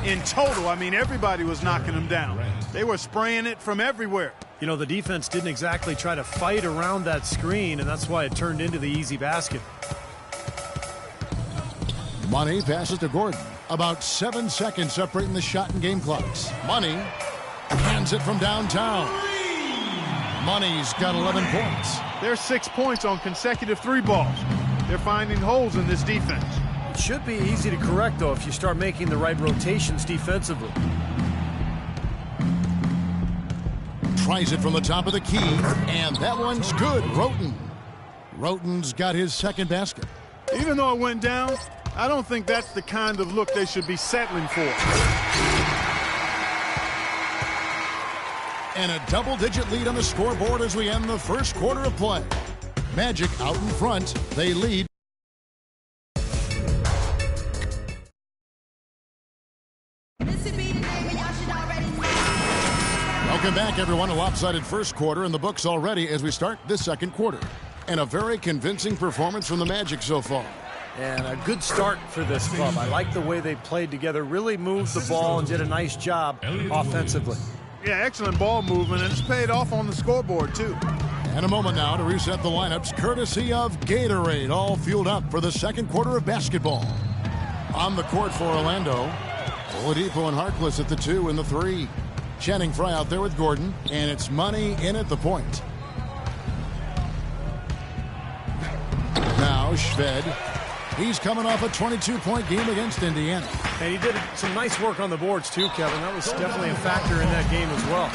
In total, I mean, everybody was knocking them down. They were spraying it from everywhere. You know, the defense didn't exactly try to fight around that screen, and that's why it turned into the easy basket. Money passes to Gordon. About 7 seconds separating the shot and game clocks. Money hands it from downtown. Money's got 11 points. There's 6 points on consecutive 3 balls. They're finding holes in this defense. It should be easy to correct, though, if you start making the right rotations defensively. Tries it from the top of the key, and that one's good. Roten's got his second basket. Even though it went down, I don't think that's the kind of look they should be settling for. And a double-digit lead on the scoreboard as we end the first quarter of play. Magic out in front. They lead. Welcome back, everyone. A lopsided first quarter in the books already as we start this second quarter. And a very convincing performance from the Magic so far. And a good start for this club. I like the way they played together, really moved the ball and did a nice job offensively. Yeah, excellent ball movement, and it's paid off on the scoreboard, too. And a moment now to reset the lineups, courtesy of Gatorade, all fueled up for the second quarter of basketball. On the court for Orlando, Oladipo and Harkless at the 2 and the 3. Channing Frye out there with Gordon, and it's Money in at the point. Now Shved. He's coming off a 22-point game against Indiana. And he did some nice work on the boards, too, Kevin. That was definitely a factor in that game as well.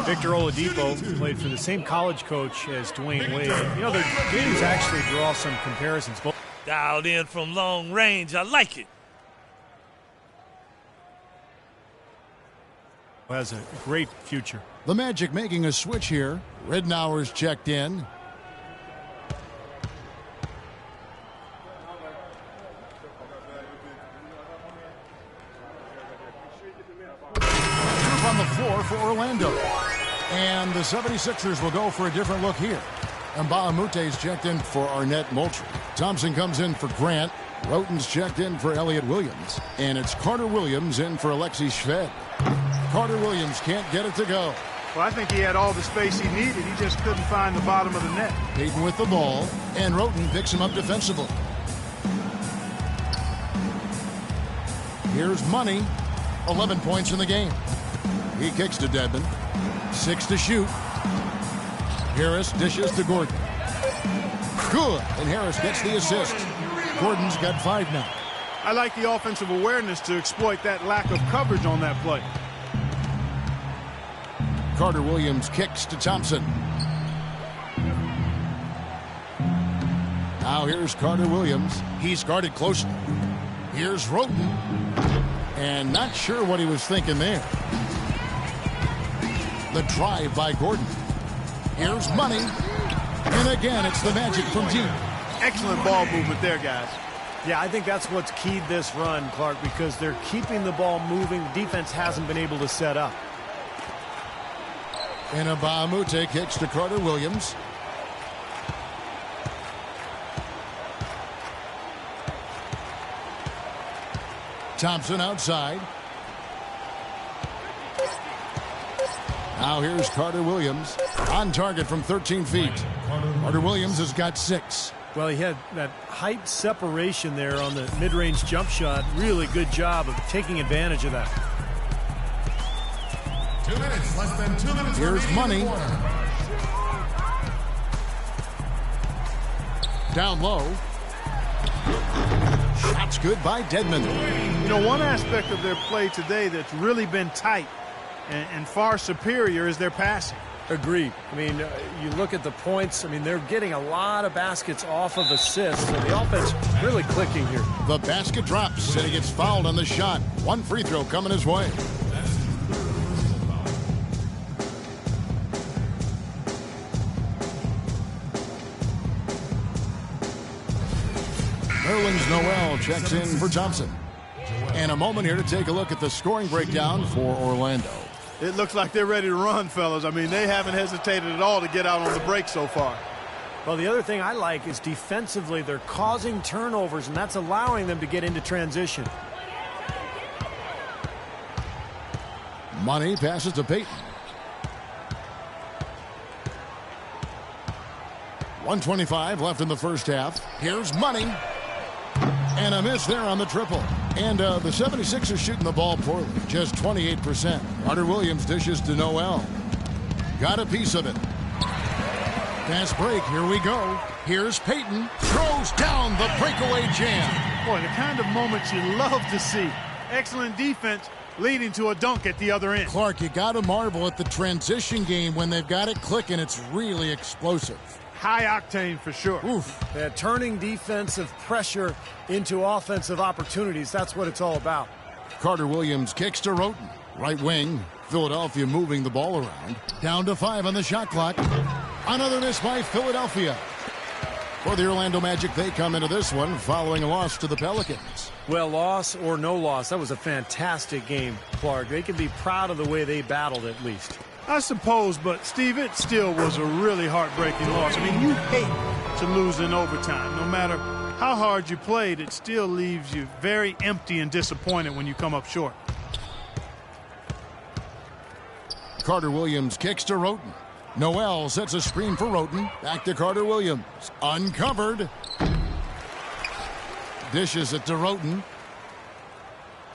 Victor Oladipo played for the same college coach as Dwayne Wade. You know, their games actually draw some comparisons. Dialed in from long range. I like it. Has a great future. The Magic making a switch here. Ridnour's checked in. Group on the floor for Orlando. And the 76ers will go for a different look here. Mbaamute's checked in for Arnett Moultrie. Thompson comes in for Grant. Roten's checked in for Elliott Williams. And it's Carter Williams in for Alexei Shved. Carter Williams can't get it to go. Well, I think he had all the space he needed. He just couldn't find the bottom of the net. Payton with the ball, and Roten picks him up defensively. Here's Money. 11 points in the game. He kicks to Dedmon. 6 to shoot. Harris dishes to Gordon. Good, and Harris gets the assist. Gordon's got 5 now. I like the offensive awareness to exploit that lack of coverage on that play. Carter Williams kicks to Thompson. Now here's Carter Williams. He's guarded closely. Here's Roten. And not sure what he was thinking there. The drive by Gordon. Here's Money. And again, it's the Magic from deep. Excellent ball movement there, guys. Yeah, I think that's what's keyed this run, Clark, because they're keeping the ball moving. The defense hasn't been able to set up. And Mbamute kicks to Carter Williams. Thompson outside. Now here's Carter Williams. On target from 13 feet. Carter Williams has got 6. Well, he had that height separation there on the mid-range jump shot. Really good job of taking advantage of that. 2 minutes, less than 2 minutes. Here's Money. Down low. Shots good by Dedmon. You know, one aspect of their play today that's really been tight and far superior is their passing. Agreed. I mean, you look at the points, I mean, they're getting a lot of baskets off of assists, so the offense really clicking here. The basket drops, and he gets fouled on the shot. One free throw coming his way. Nerlens Noel checks in for Thompson. And a moment here to take a look at the scoring breakdown for Orlando. It looks like they're ready to run, fellas. I mean, they haven't hesitated at all to get out on the break so far. Well, the other thing I like is defensively, they're causing turnovers, and that's allowing them to get into transition. Money passes to Payton. 1:25 left in the first half. Here's Money. And a miss there on the triple. And the 76ers shooting the ball poorly, just 28%. Carter Williams dishes to Noel. Got a piece of it. Fast break, here we go. Here's Payton, throws down the breakaway jam. Boy, the kind of moments you love to see. Excellent defense leading to a dunk at the other end. Clark, you got to marvel at the transition game when they've got it clicking. It's really explosive. High octane for sure. Oof. Yeah, turning defensive pressure into offensive opportunities. That's what it's all about. Carter Williams kicks to Roten. Right wing. Philadelphia moving the ball around. Down to 5 on the shot clock. Another miss by Philadelphia. For the Orlando Magic, they come into this one following a loss to the Pelicans. Well, loss or no loss, that was a fantastic game, Clark. They can be proud of the way they battled at least. I suppose, but, Steve, it still was a really heartbreaking loss. I mean, you hate to lose in overtime. No matter how hard you played, it still leaves you very empty and disappointed when you come up short. Carter Williams kicks to Roten. Noel sets a screen for Roten. Back to Carter Williams. Uncovered. Dishes it to Roten.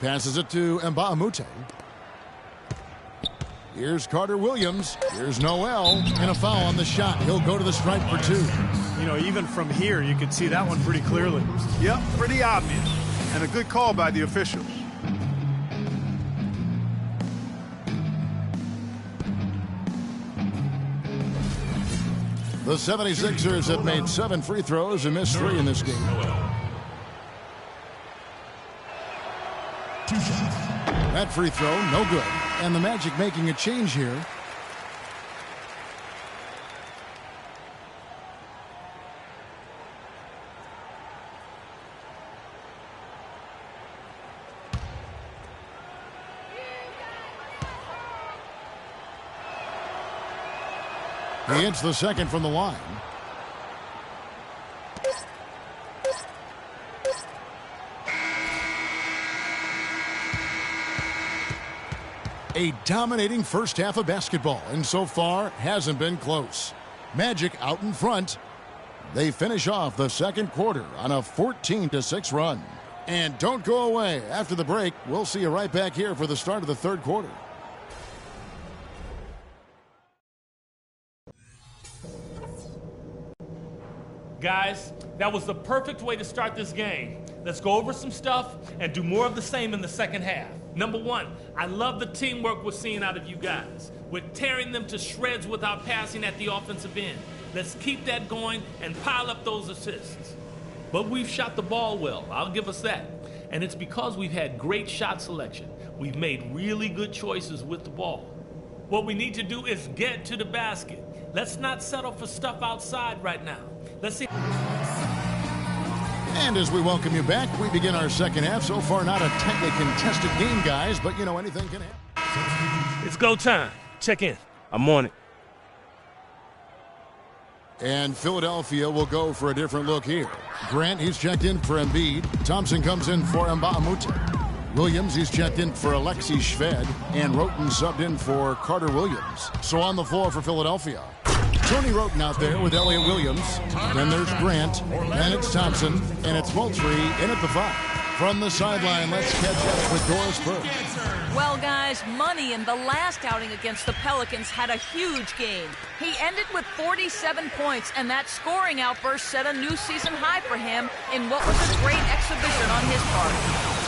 Passes it to Mbamute. Here's Carter Williams. Here's Noel. And a foul on the shot. He'll go to the stripe for 2. You know, even from here, you can see that one pretty clearly. Yep, pretty obvious. And a good call by the officials. The 76ers have made 7 free throws and missed 3 in this game. That free throw, no good. And the Magic making a change here. He hits the second from the line. A dominating first half of basketball, and so far hasn't been close. Magic out in front. They finish off the second quarter on a 14-6 run. And don't go away. After the break, we'll see you right back here for the start of the third quarter. Guys, that was the perfect way to start this game. Let's go over some stuff and do more of the same in the second half. Number 1, I love the teamwork we're seeing out of you guys. We're tearing them to shreds with our passing at the offensive end. Let's keep that going and pile up those assists. But we've shot the ball well, I'll give us that. And it's because we've had great shot selection. We've made really good choices with the ball. What we need to do is get to the basket. Let's not settle for stuff outside right now. Let's see. And as we welcome you back, we begin our second half. So far, not a tightly contested game, guys, but, you know, anything can happen. It's go time. Check in. I'm on it. And Philadelphia will go for a different look here. Grant, he's checked in for Embiid. Thompson comes in for Mbamute. Williams, he's checked in for Alexei Shved. And Roten subbed in for Carter Williams. So on the floor for Philadelphia, Tony Roten out there with Elliott Williams. Then there's Grant. Then it's Thompson. And it's Moultrie in at the 5. From the sideline, let's catch up with Doris Burke. Well, guys, Money in the last outing against the Pelicans had a huge game. He ended with 47 points, and that scoring outburst set a new season high for him in what was a great exhibition on his part.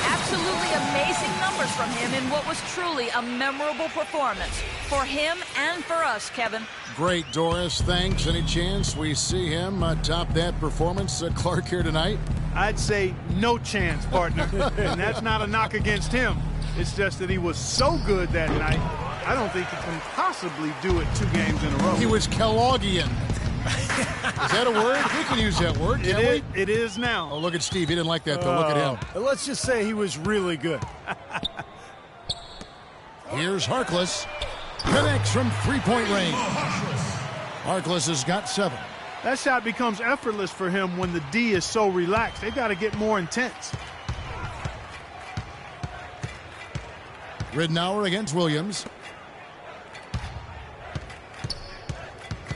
Absolutely amazing numbers from him in what was truly a memorable performance. For him and for us, Kevin. Great, Doris. Thanks. Any chance we see him top that performance, Clark, here tonight? I'd say no chance, partner. And that's not a knock against him. It's just that he was so good that night, I don't think he can possibly do it 2 games in a row. He was Kellogg'ian. Is that a word? We can use that word, can't we? It is now. Oh, look at Steve. He didn't like that, though. Look at him. Let's just say he was really good. Here's Harkless. Connects from three-point range. Harkless has got 7. That shot becomes effortless for him when the D is so relaxed. They've got to get more intense. Ridnour against Williams.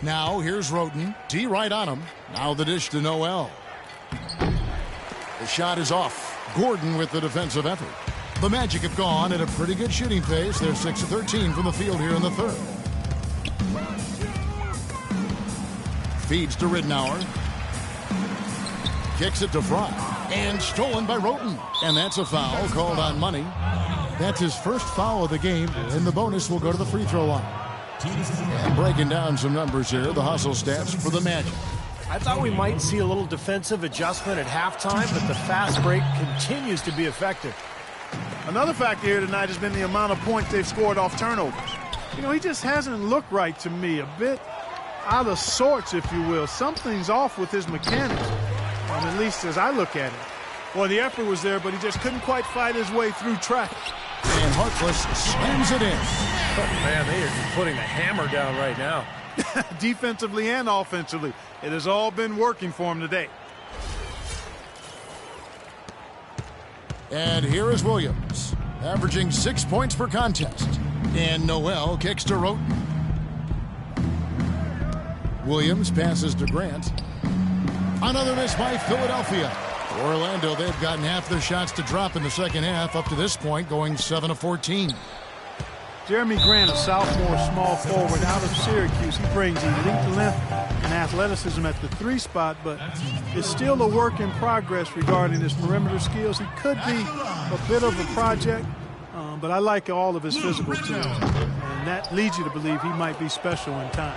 Now here's Roten. D right on him. Now the dish to Noel. The shot is off. Gordon with the defensive effort. The Magic have gone at a pretty good shooting pace. They're 6 of 13 from the field here in the third. Feeds to Ridnour. Kicks it to Fry. And stolen by Roten. And that's a foul called on Money. That's his first foul of the game, and the bonus will go to the free throw line. And breaking down some numbers here, the hustle stats for the Magic. I thought we might see a little defensive adjustment at halftime, but the fast break continues to be effective. Another factor here tonight has been the amount of points they've scored off turnovers. You know, he just hasn't looked right to me. A bit out of sorts, if you will. Something's off with his mechanics, at least as I look at it. Well, the effort was there, but he just couldn't quite fight his way through traffic. And Harkless slams it in. Oh, man, they are just putting the hammer down right now. Defensively and offensively. It has all been working for him today. And here is Williams, averaging 6 points per contest. And Noel kicks to Roten. Williams passes to Grant. Another miss by Philadelphia. Orlando, they've gotten half their shots to drop in the second half up to this point, going 7 of 14. Jeremy Grant, a sophomore small forward out of Syracuse. He brings elite length and athleticism at the 3 spot, but is still a work in progress regarding his perimeter skills. He could be a bit of a project, but I like all of his physical tools. And that leads you to believe he might be special in time.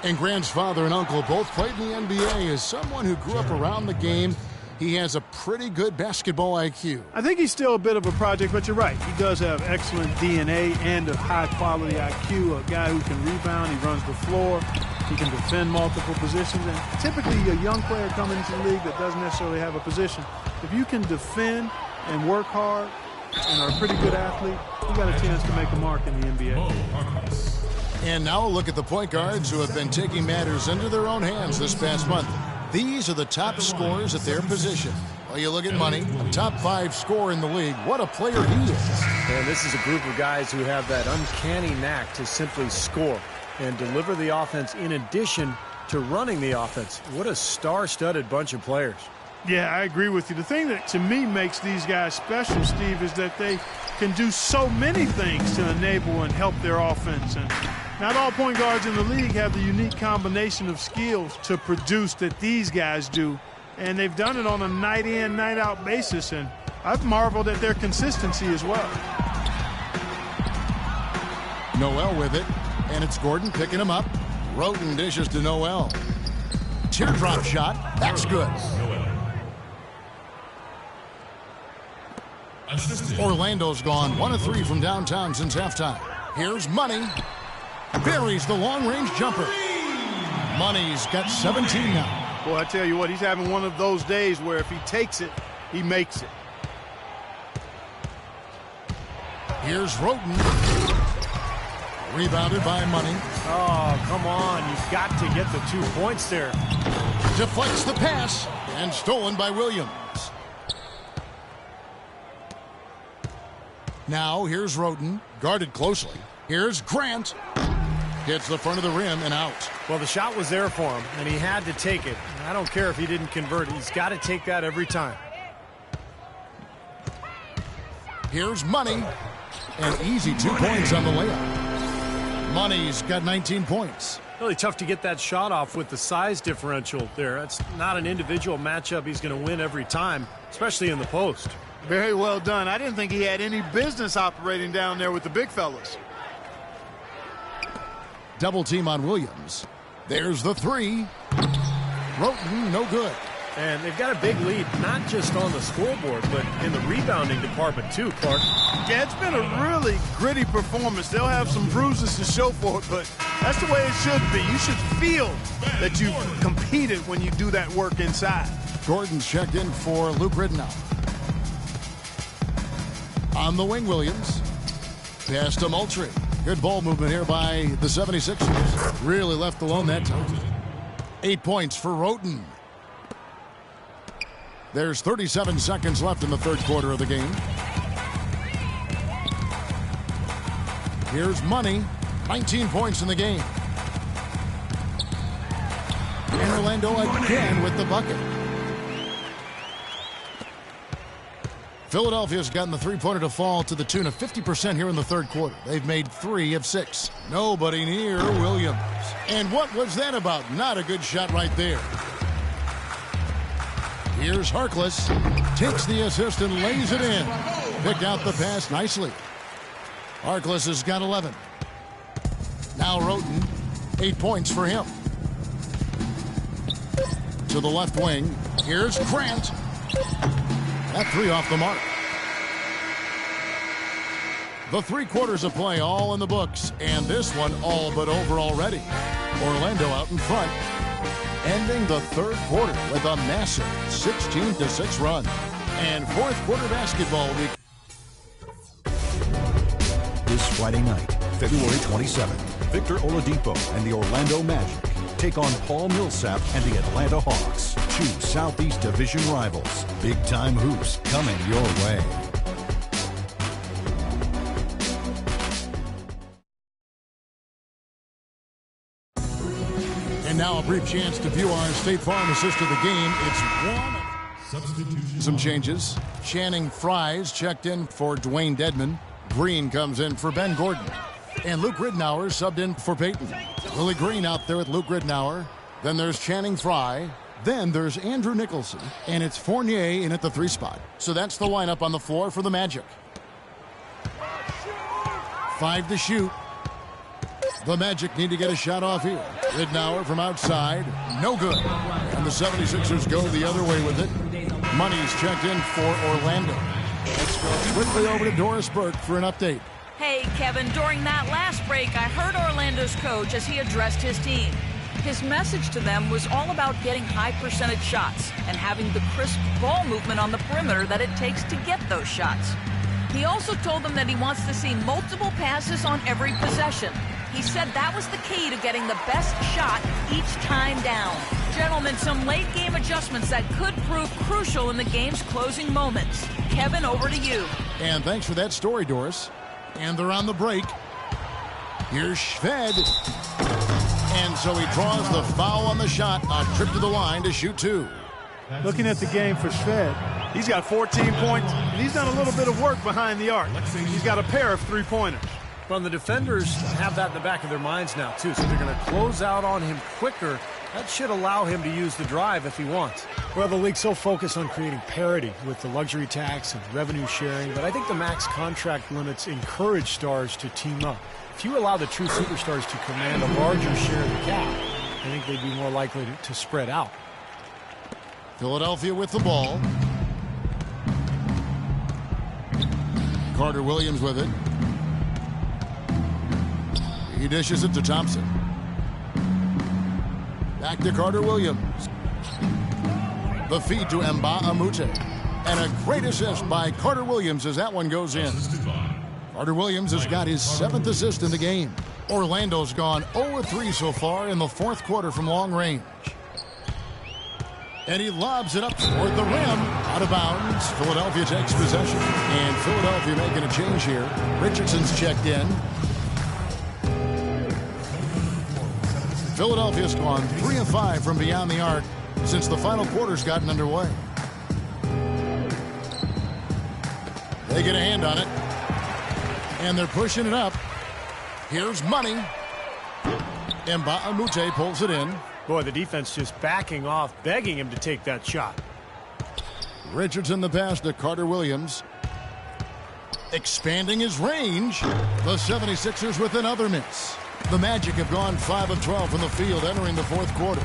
And Grant's father and uncle both played in the NBA. As someone who grew up around the game, he has a pretty good basketball IQ. I think he's still a bit of a project, but you're right. He does have excellent DNA and a high-quality IQ, a guy who can rebound, he runs the floor, he can defend multiple positions. And typically a young player coming into the league that doesn't necessarily have a position, if you can defend and work hard and are a pretty good athlete, you got a chance to make a mark in the NBA. And now a look at the point guards who have been taking matters into their own hands this past month. These are the top scorers at their position. Well, you look at Money, a top 5 scorer in the league. What a player he is. And this is a group of guys who have that uncanny knack to simply score and deliver the offense in addition to running the offense. What a star-studded bunch of players. Yeah, I agree with you. The thing that to me makes these guys special, Steve, is that they can do so many things to enable and help their offense. And not all point guards in the league have the unique combination of skills to produce that these guys do. And they've done it on a night-in, night-out basis. And I've marveled at their consistency as well. Noel with it. And it's Gordon picking him up. Roten dishes to Noel. Teardrop shot. That's good. Orlando's gone 1 of 3 from downtown since halftime. Here's Money. Buries the long-range jumper. Money's got 17 now. Boy, I tell you what, he's having one of those days where if he takes it, he makes it. Here's Roten. Rebounded by Money. Oh, come on. You've got to get the 2 points there. Deflects the pass and stolen by Williams. Now here's Roten, guarded closely. Here's Grant. Hits the front of the rim and out. Well, the shot was there for him, and he had to take it. I don't care if he didn't convert. He's got to take that every time. Here's Money. And easy 2 points on the layup. Money's got 19 points. Really tough to get that shot off with the size differential there. That's not an individual matchup he's going to win every time, especially in the post. Very well done. I didn't think he had any business operating down there with the big fellas. Double team on Williams. There's the three. Roten, no good. And they've got a big lead, not just on the scoreboard, but in the rebounding department too, Clark. Yeah, it's been a really gritty performance. They'll have some bruises to show for it, but that's the way it should be. You should feel that you've competed when you do that work inside. Gordon's checked in for Luke Ridenour. On the wing, Williams. Pass to Moultrie. Good ball movement here by the 76ers. Really left alone that time. 8 points for Roten. There's 37 seconds left in the third quarter of the game. Here's Money. 19 points in the game. And Orlando again with the bucket. Philadelphia's gotten the three-pointer to fall to the tune of 50% here in the third quarter. They've made 3 of 6. Nobody near Williams. And what was that about? Not a good shot right there. Here's Harkless. Takes the assist and lays it in. Picked out the pass nicely. Harkless has got 11. Now Roten. 8 points for him. To the left wing. Here's Grant. That 3 off the mark. The 3 quarters of play all in the books. And this one all but over already. Orlando out in front. Ending the third quarter with a massive 16-6 run. And fourth quarter basketball week. This Friday night, February 27th, Victor Oladipo and the Orlando Magic take on Paul Millsap and the Atlanta Hawks, 2 Southeast Division rivals. Big-time hoops coming your way. And now a brief chance to view our State Farm assist of the game. It's warm. Substitution. Some changes. Channing Fries checked in for Dwayne Dedman. Green comes in for Ben Gordon. And Luke Ridenour subbed in for Peyton. Willie Green out there with Luke Ridenour. Then there's Channing Frye. Then there's Andrew Nicholson. And it's Fournier in at the 3 spot. So that's the lineup on the floor for the Magic. 5 to shoot. The Magic need to get a shot off here. Ridenour from outside. No good. And the 76ers go the other way with it. Money's checked in for Orlando. Let's go quickly over to Doris Burke for an update. Hey, Kevin, during that last break, I heard Orlando's coach as he addressed his team. His message to them was all about getting high percentage shots and having the crisp ball movement on the perimeter that it takes to get those shots. He also told them that he wants to see multiple passes on every possession. He said that was the key to getting the best shot each time down. Gentlemen, some late game adjustments that could prove crucial in the game's closing moments. Kevin, over to you. And thanks for that story, Doris. And they're on the break. Here's Shved. And so he draws the foul on the shot. A trip to the line to shoot 2. Looking at the game for Shved, he's got 14 points, and he's done a little bit of work behind the arc. He's got a pair of 3-pointers. Well, the defenders have that in the back of their minds now, too, so they're going to close out on him quicker. That should allow him to use the drive if he wants. Well, the league's so focused on creating parity with the luxury tax and revenue sharing, but I think the max contract limits encourage stars to team up. If you allow the true superstars to command a larger share of the cap, I think they'd be more likely to spread out. Philadelphia with the ball. Carter Williams with it. He dishes it to Thompson. Back to Carter Williams. The feed to Mbah-a-Moute. And a great assist by Carter Williams as that one goes in. Carter Williams has got his 7th assist in the game. Orlando's gone 0-3 so far in the fourth quarter from long range. And he lobs it up toward the rim. Out of bounds. Philadelphia takes possession. And Philadelphia making a change here. Richardson's checked in. Philadelphia's gone 3 of 5 from beyond the arc since the final quarter's gotten underway. They get a hand on it. And they're pushing it up. Here's Money. Mbah-a-Moute pulls it in. Boy, the defense just backing off, begging him to take that shot. Richardson the pass to Carter Williams. Expanding his range. The 76ers with another miss. The Magic have gone 5 of 12 from the field entering the fourth quarter.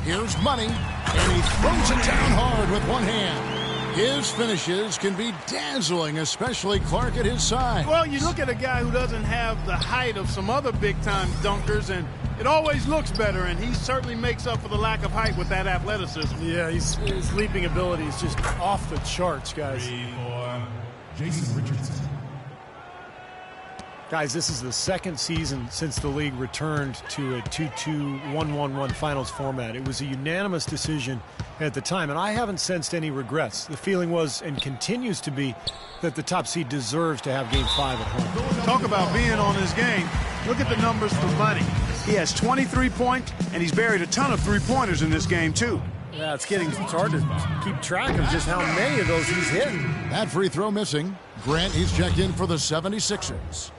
Here's Money, and he throws it down hard with one hand. His finishes can be dazzling, especially Clark at his side. Well, you look at a guy who doesn't have the height of some other big-time dunkers, and it always looks better, and he certainly makes up for the lack of height with that athleticism. Yeah, his leaping ability is just off the charts, guys. 3-4, Jason Richardson. Guys, this is the second season since the league returned to a 2-2-1-1-1 finals format. It was a unanimous decision at the time, and I haven't sensed any regrets. The feeling was, and continues to be, that the top seed deserves to have Game 5 at home. Talk about being on his game. Look at the numbers for Money. He has 23 points, and he's buried a ton of three-pointers in this game, too. Yeah, it's hard to keep track of just how many of those he's hit. That free throw missing. Grant, he's checked in for the 76ers.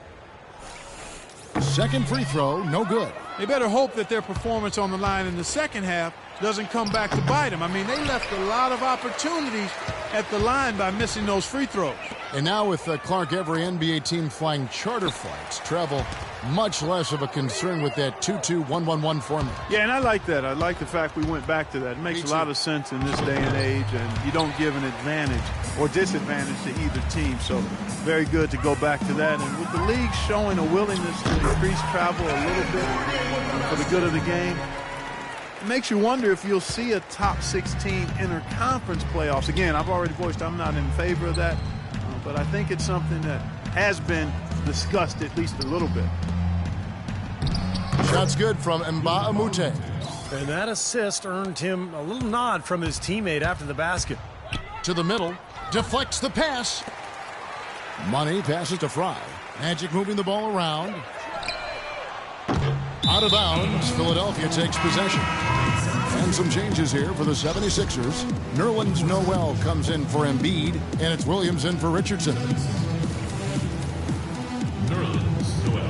Second free throw, no good. They better hope that their performance on the line in the second half doesn't come back to bite them. I mean, they left a lot of opportunities at the line by missing those free throws. And now with Clark, every NBA team flying charter flights, travel much less of a concern with that 2-2-1-1-1 format. Yeah, and I like that. I like the fact we went back to that. It makes a lot of sense in this day and age, and you don't give an advantage or disadvantage to either team. So very good to go back to that. And with the league showing a willingness to increase travel a little bit for the good of the game, it makes you wonder if you'll see a top 16 interconference playoffs. Again, I've already voiced I'm not in favor of that, but I think it's something that has been discussed at least a little bit. Shot's good from Mbah-a-Moute. And that assist earned him a little nod from his teammate after the basket. To the middle, deflects the pass. Money passes to Fry. Magic moving the ball around. Out of bounds, Philadelphia takes possession. And some changes here for the 76ers. Nerlens Noel comes in for Embiid, and it's Williams in for Richardson. Nerlens Noel.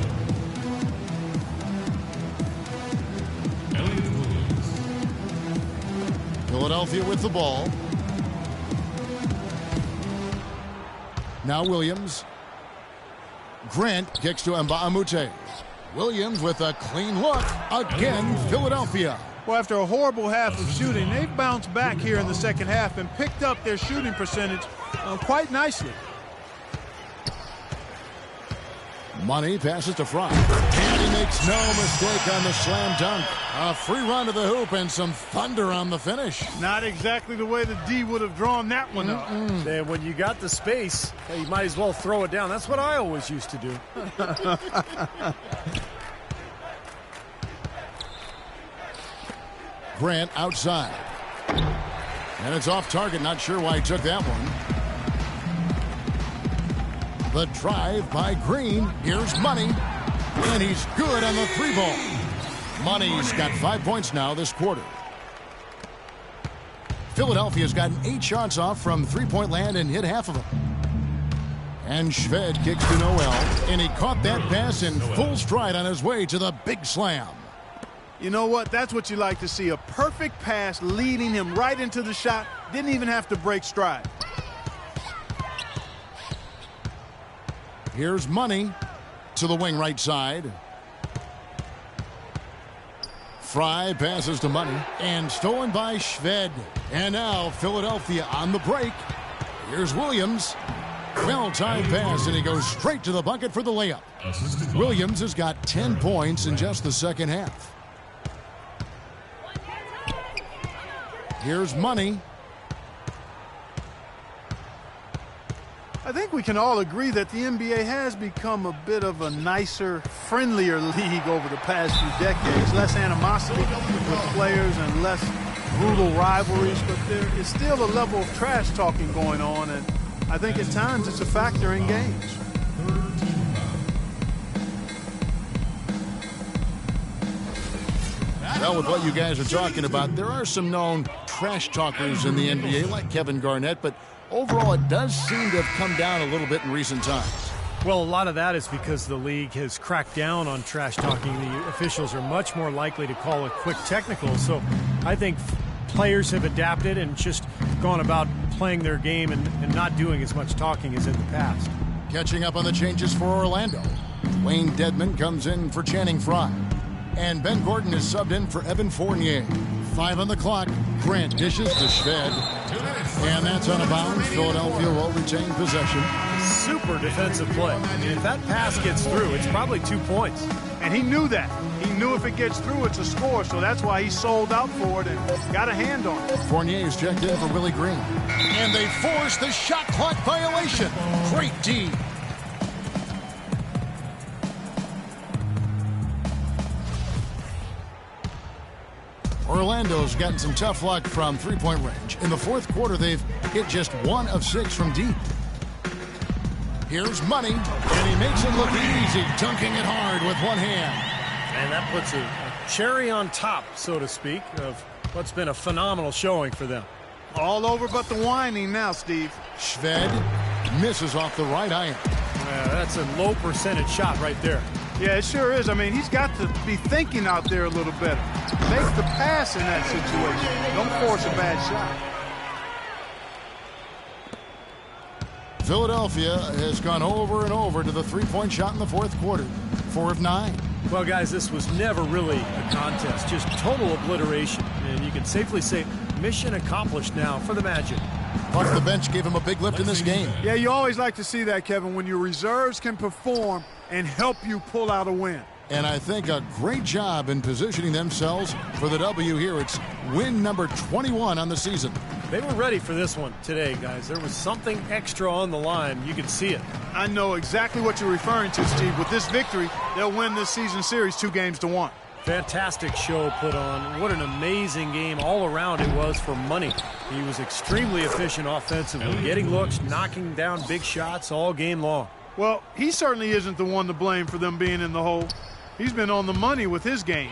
Elliott Williams. Philadelphia with the ball. Now Williams. Grant kicks to Mbah-a-Moute. Williams with a clean look. Again, Philadelphia. Well, after a horrible half of shooting, they've bounced back here in the second half and picked up their shooting percentage quite nicely. Money passes to Fry. And he makes no mistake on the slam dunk. A free run to the hoop and some thunder on the finish. Not exactly the way the D would have drawn that one up. And when you got the space, you might as well throw it down. That's what I always used to do. Grant outside. And it's off target. Not sure why he took that one. The drive by Green. Here's Money. And he's good on the three ball. Money's got 5 points now this quarter. Philadelphia's gotten 8 shots off from three-point land and hit half of them. And Shved kicks to Noel. And he caught that pass in full stride on his way to the big slam. You know what? That's what you like to see. A perfect pass leading him right into the shot. Didn't even have to break stride. Here's Money to the wing right side. Fry passes to Money and stolen by Shved. And now Philadelphia on the break. Here's Williams. Well-timed pass, and he goes straight to the bucket for the layup. Williams has got 10 points in just the second half. Here's Money. I think we can all agree that the NBA has become a bit of a nicer, friendlier league over the past few decades. Less animosity with players and less brutal rivalries, but there is still a level of trash talking going on, and I think at times it's a factor in games. Well, with what you guys are talking about, there are some known trash talkers in the NBA, like Kevin Garnett, but overall it does seem to have come down a little bit in recent times. Well, a lot of that is because the league has cracked down on trash talking. The officials are much more likely to call a quick technical, so I think players have adapted and just gone about playing their game and not doing as much talking as in the past. Catching up on the changes for Orlando. Wayne Dedman comes in for Channing Frye. And Ben Gordon is subbed in for Evan Fournier. 5 on the clock. Grant dishes to Shved. And that's on a bounce. Philadelphia will retain possession. Super defensive play. I mean, if that pass gets through, it's probably 2 points. And he knew that. He knew if it gets through, it's a score, so that's why he sold out for it and got a hand on it. Fournier is checked in for Willie Green. And they force the shot clock violation. Great D. Orlando's gotten some tough luck from three-point range. In the fourth quarter, they've hit just 1 of 6 from deep. Here's Money, and he makes it look easy, dunking it hard with one hand. And that puts a cherry on top, so to speak, of what's been a phenomenal showing for them. All over but the whining now, Steve. Shved misses off the right iron. That's a low percentage shot right there. Yeah, it sure is. I mean, he's got to be thinking out there a little better. Make the pass in that situation. Don't force a bad shot. Philadelphia has gone over and over to the three-point shot in the fourth quarter. 4 of 9. Well, guys, this was never really a contest. Just total obliteration. And you can safely say mission accomplished now for the Magic. Off the bench gave him a big lift in this game. Yeah, you always like to see that, Kevin, when your reserves can perform and help you pull out a win. And I think a great job in positioning themselves for the W here. It's win number 21 on the season. They were ready for this one today, guys. There was something extra on the line. You could see it. I know exactly what you're referring to, Steve. With this victory, they'll win this season series 2-1. Fantastic show put on. What an amazing game all around it was for Money. He was extremely efficient offensively, getting looks, knocking down big shots all game long. Well, he certainly isn't the one to blame for them being in the hole. He's been on the money with his game.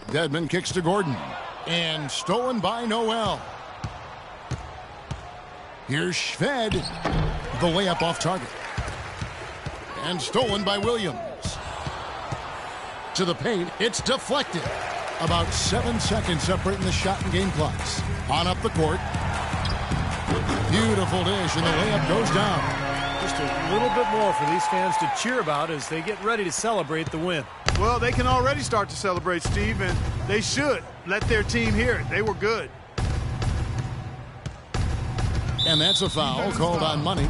Dedman kicks to Gordon. And stolen by Noel. Here's Shved. The layup off target. And stolen by Williams. To the paint. It's deflected. About 7 seconds separating the shot and game clocks. On up the court. Beautiful dish, and the layup goes down. Just a little bit more for these fans to cheer about as they get ready to celebrate the win. Well, they can already start to celebrate, Steve, and they should let their team hear it. They were good. And that's a foul called on Money.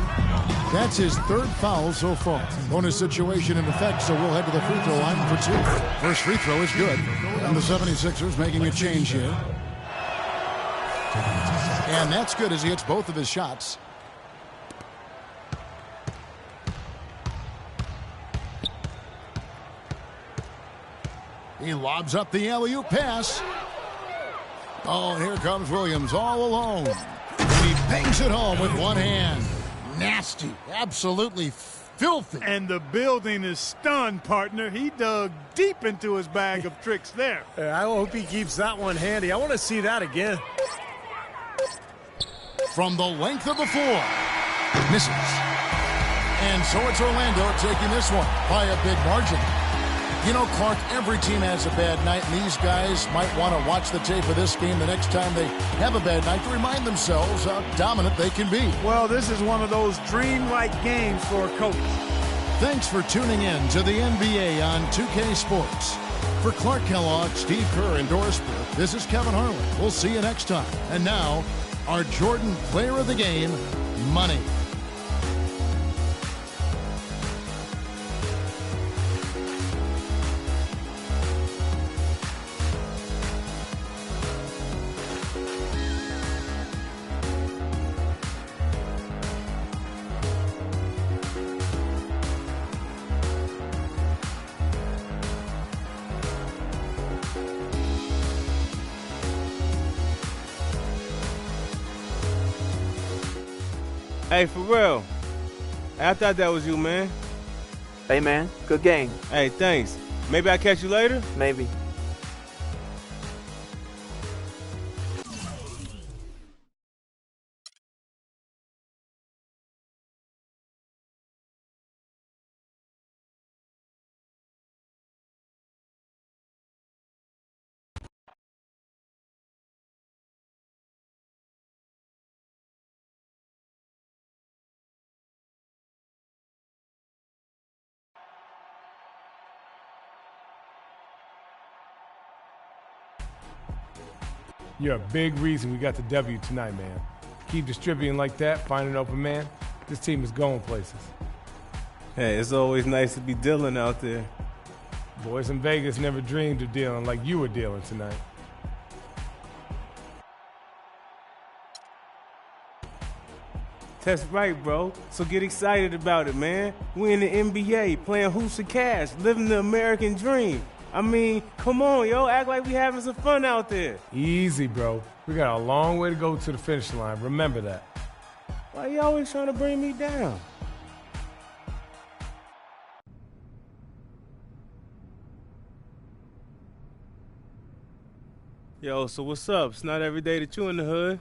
That's his 3rd foul so far. Bonus situation in effect, so we'll head to the free throw line for 2. First free throw is good. And the 76ers making a change here. And that's good as he hits both of his shots. He lobs up the alley-oop pass. Oh, here comes Williams all alone. He bangs it home with one hand. Nasty. Absolutely filthy. And the building is stunned, partner. He dug deep into his bag of tricks there. I hope he keeps that one handy. I want to see that again. From the length of the floor. Misses. And so it's Orlando taking this one by a big margin. You know, Clark, every team has a bad night, and these guys might want to watch the tape of this game the next time they have a bad night to remind themselves how dominant they can be. Well, this is one of those dreamlike games for a coach. Thanks for tuning in to the NBA on 2K Sports. For Clark Kellogg, Steve Kerr, and Doris Burke, this is Kevin Harlan. We'll see you next time. And now, our Jordan Player of the Game, Money. Hey, for real. I thought that was you, man. Hey, man. Good game. Hey, thanks. Maybe I'll catch you later? Maybe. You're a big reason we got the W tonight, man. Keep distributing like that, find an open man. This team is going places. Hey, it's always nice to be dealing out there. Boys in Vegas never dreamed of dealing like you were dealing tonight. That's right, bro. So get excited about it, man. We in the NBA, playing hoops and cash, living the American dream. I mean, come on, yo, act like we having some fun out there. Easy, bro. We got a long way to go to the finish line. Remember that. Why you always trying to bring me down? Yo, so what's up? It's not every day that you in the hood.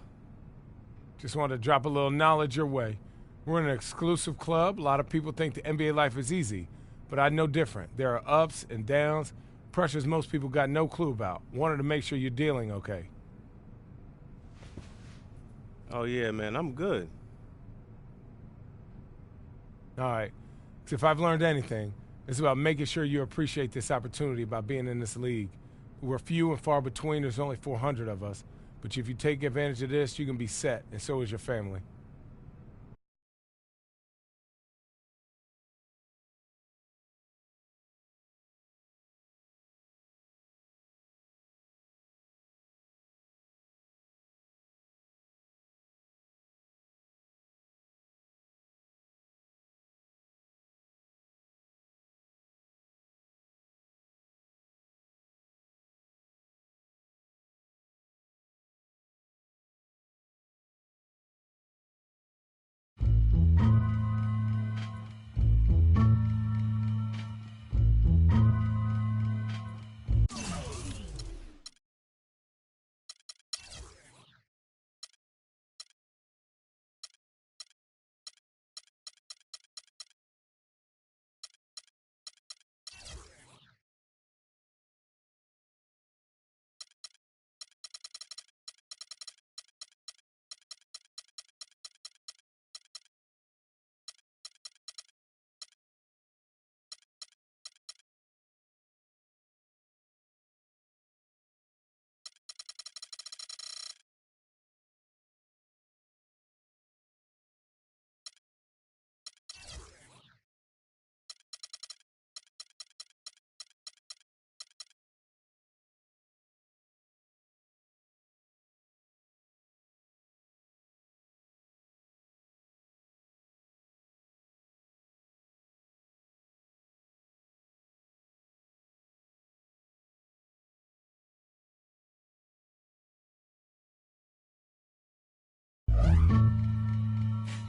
Just wanted to drop a little knowledge your way. We're in an exclusive club. A lot of people think the NBA life is easy, but I know different. There are ups and downs, pressures most people got no clue about. Wanted to make sure you're dealing okay. Oh, yeah, man, I'm good. All right. So if I've learned anything, it's about making sure you appreciate this opportunity by being in this league. We're few and far between. There's only 400 of us. But if you take advantage of this, you can be set, and so is your family.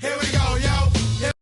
Here we go, yo. Here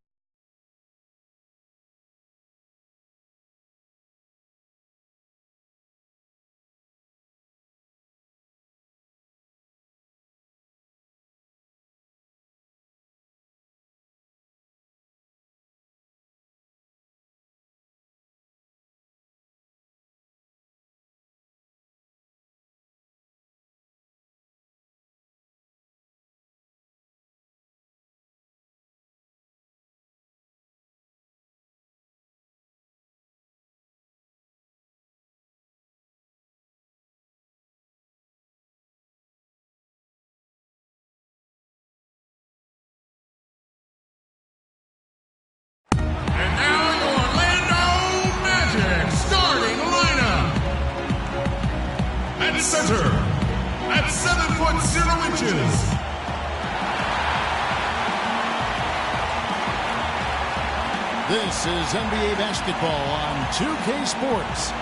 At center, at 7 foot 0 inches. This is NBA basketball on 2K Sports.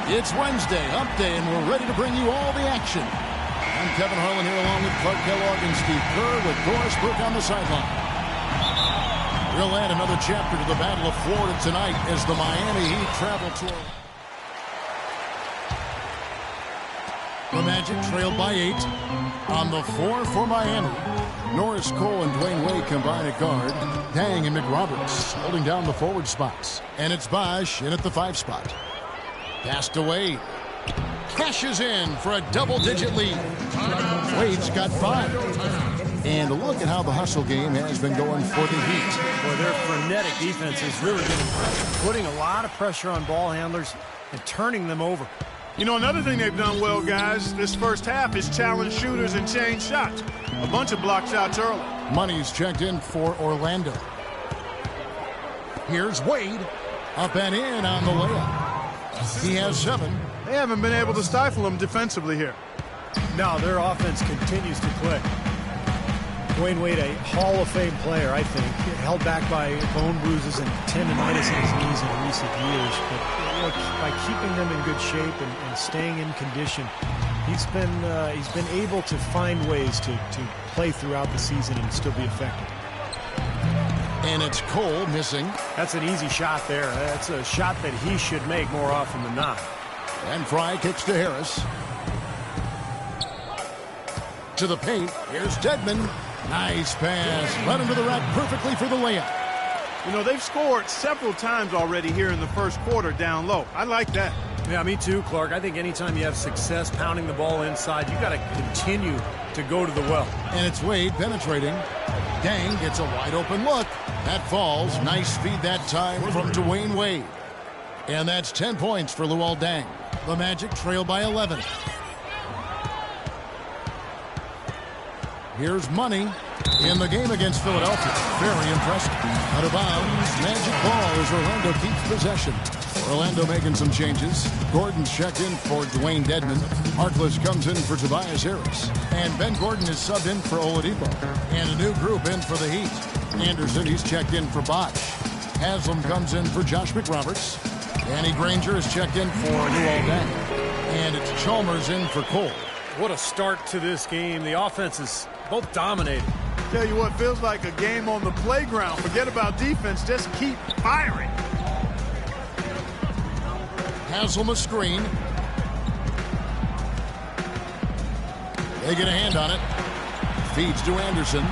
It's Wednesday, hump day, and we're ready to bring you all the action. I'm Kevin Harlan here along with Clark Kellogg and Steve Kerr with Doris Burke on the sideline. We'll add another chapter to the Battle of Florida tonight as the Miami Heat travel tour. The Magic trailed by 8. On the floor for Miami, Norris Cole and Dwayne Wade combine at guard. Dang and McRoberts holding down the forward spots. And it's Bosch in at the 5 spot. Passed away. Cashes in for a double-digit lead. Wade's got 5. And look at how the hustle game has been going for the Heat. Boy, their frenetic defense is really getting pressure, putting a lot of pressure on ball handlers and turning them over. You know, another thing they've done well, guys, this first half is challenge shooters and change shots. A bunch of block shots early. Money's checked in for Orlando. Here's Wade. Up and in on the layup. He has 7. They haven't been able to stifle him defensively here. No, their offense continues to click. Dwayne Wade, a Hall of Fame player, I think, held back by bone bruises and tendinitis in his knees in recent years. But look, by keeping them in good shape and staying in condition, he's been able to find ways to play throughout the season and still be effective. And it's Cole missing. That's an easy shot there. That's a shot that he should make more often than not. And Fry kicks to Harris. To the paint. Here's Dedman. Nice pass. Led him to the rack perfectly for the layup. You know, they've scored several times already here in the first quarter down low. I like that. Yeah, me too, Clark. I think anytime you have success pounding the ball inside, you got to continue to go to the well. And it's Wade penetrating. Dang gets a wide open look. That falls. Nice feed that time from Dwayne Wade. And that's 10 points for Luol Deng. The Magic trail by 11. Here's Money in the game against Philadelphia. Very impressive. Out of bounds. Magic ball as Orlando keeps possession. Orlando making some changes. Gordon's checked in for Dwayne Dedman. Harkless comes in for Tobias Harris. And Ben Gordon is subbed in for Oladipo. And a new group in for the Heat. Anderson, he's checked in for Bosch. Haslam comes in for Josh McRoberts. Danny Granger is checked in for Luol Deng. And it's Chalmers in for Cole. What a start to this game. The offense is both dominating. Tell you what, feels like a game on the playground. Forget about defense, just keep firing. Haslam a screen. They get a hand on it. Feeds to Anderson.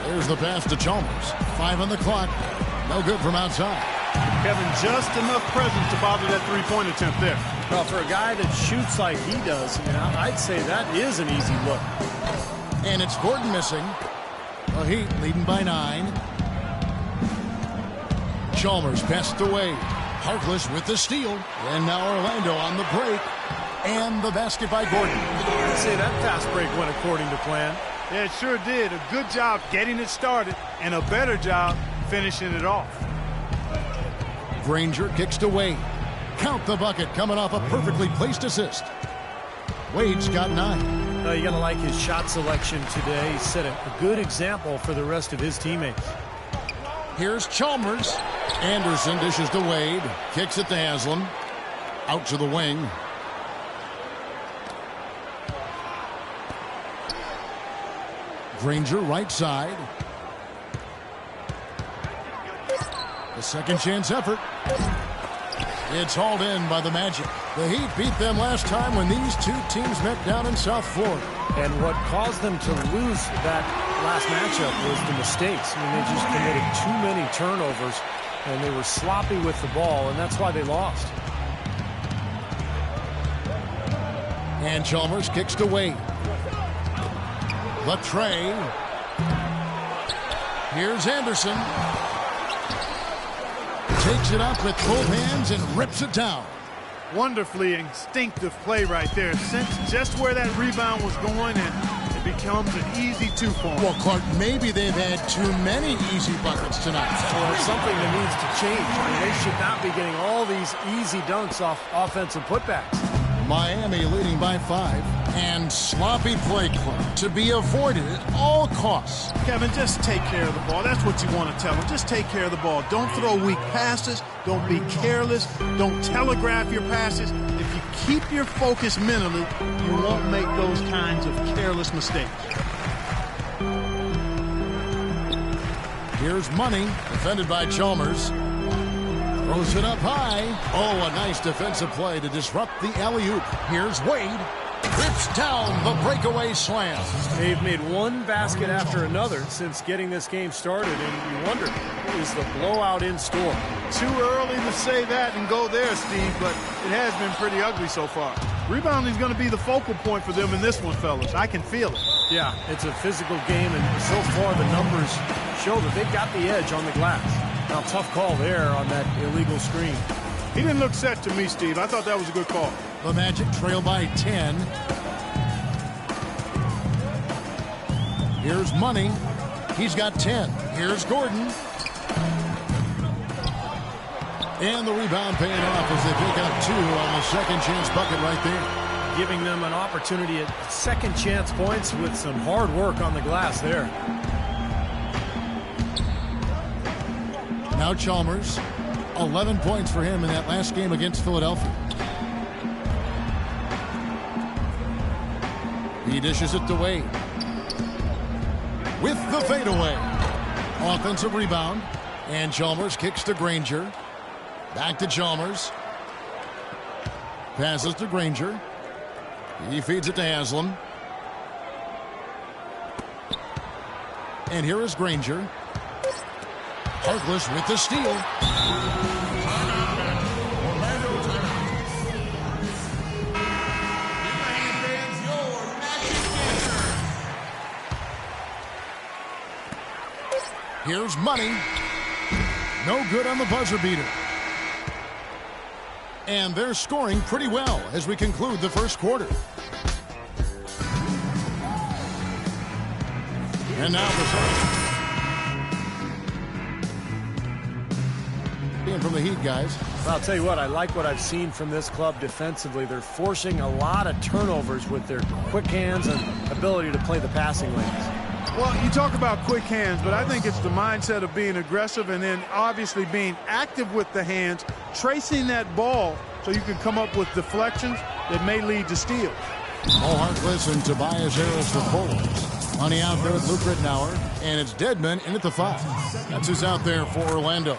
There's the pass to Chalmers. 5 on the clock. No good from outside. Kevin, just enough presence to bother that three-point attempt there. Well, for a guy that shoots like he does, I'd say that is an easy look. And it's Gordon missing. The Heat leading by 9. Chalmers passed away. Harkless with the steal. And now Orlando on the break. And the basket by Gordon. I'd say that fast break went according to plan. Yeah, it sure did. A good job getting it started and a better job finishing it off. Granger kicks to Wade. Count the bucket coming off a perfectly placed assist. Wade's got 9. You got to like his shot selection today. He set a good example for the rest of his teammates. Here's Chalmers. Anderson dishes to Wade. Kicks it to Haslam. Out to the wing. Granger right side. The second chance effort. It's hauled in by the Magic. The Heat beat them last time when these two teams met down in South Florida. And what caused them to lose that last matchup was the mistakes. I mean, they just committed too many turnovers, and they were sloppy with the ball, and that's why they lost. And Chalmers kicks to Wade. Latre. Here's Anderson. Takes it up with both hands and rips it down. Wonderfully instinctive play right there. Sensed just where that rebound was going, and it becomes an easy 2 for him. Well, Clark, maybe they've had too many easy buckets tonight. Well, it's something that needs to change. I mean, they should not be getting all these easy dunks off offensive putbacks. Miami leading by 5. And sloppy play, Clark, to be avoided at all costs. Kevin, just take care of the ball. That's what you want to tell them. Just take care of the ball. Don't throw weak passes. Don't be careless. Don't telegraph your passes. If you keep your focus mentally, you won't make those kinds of careless mistakes. Here's Money, defended by Chalmers. Throws it up high. Oh, a nice defensive play to disrupt the alley-oop. Here's Wade. Rips down the breakaway slam. They've made one basket after another since getting this game started, and you wonder, is the blowout in store? Too early to say that and go there, Steve, but it has been pretty ugly so far. Rebounding is going to be the focal point for them in this one, fellas. I can feel it. Yeah, it's a physical game, and so far the numbers show that they've got the edge on the glass. Now, tough call there on that illegal screen. He didn't look set to me, Steve. I thought that was a good call. The Magic trail by 10. Here's Money. He's got 10. Here's Gordon. And the rebound paying off as they pick up 2 on the second chance bucket right there. Giving them an opportunity at second chance points with some hard work on the glass there. Now Chalmers. 11 points for him in that last game against Philadelphia. He dishes it to Wade. With the fadeaway. Offensive rebound. And Chalmers kicks to Granger. Back to Chalmers. Passes to Granger. He feeds it to Haslam. And here is Granger. Harkless with the steal. Here's Money. No good on the buzzer beater. And they're scoring pretty well as we conclude the first quarter. And now the second. From the Heat, guys. I'll tell you what, I like what I've seen from this club defensively. They're forcing a lot of turnovers with their quick hands and ability to play the passing lanes. Well, you talk about quick hands, but I think it's the mindset of being aggressive and then obviously being active with the hands, tracing that ball so you can come up with deflections that may lead to steals. Mo Harkless and Tobias Harris for Poland. Money out there with Luke Rittenauer, and it's Deadman in at the 5. That's who's out there for Orlando.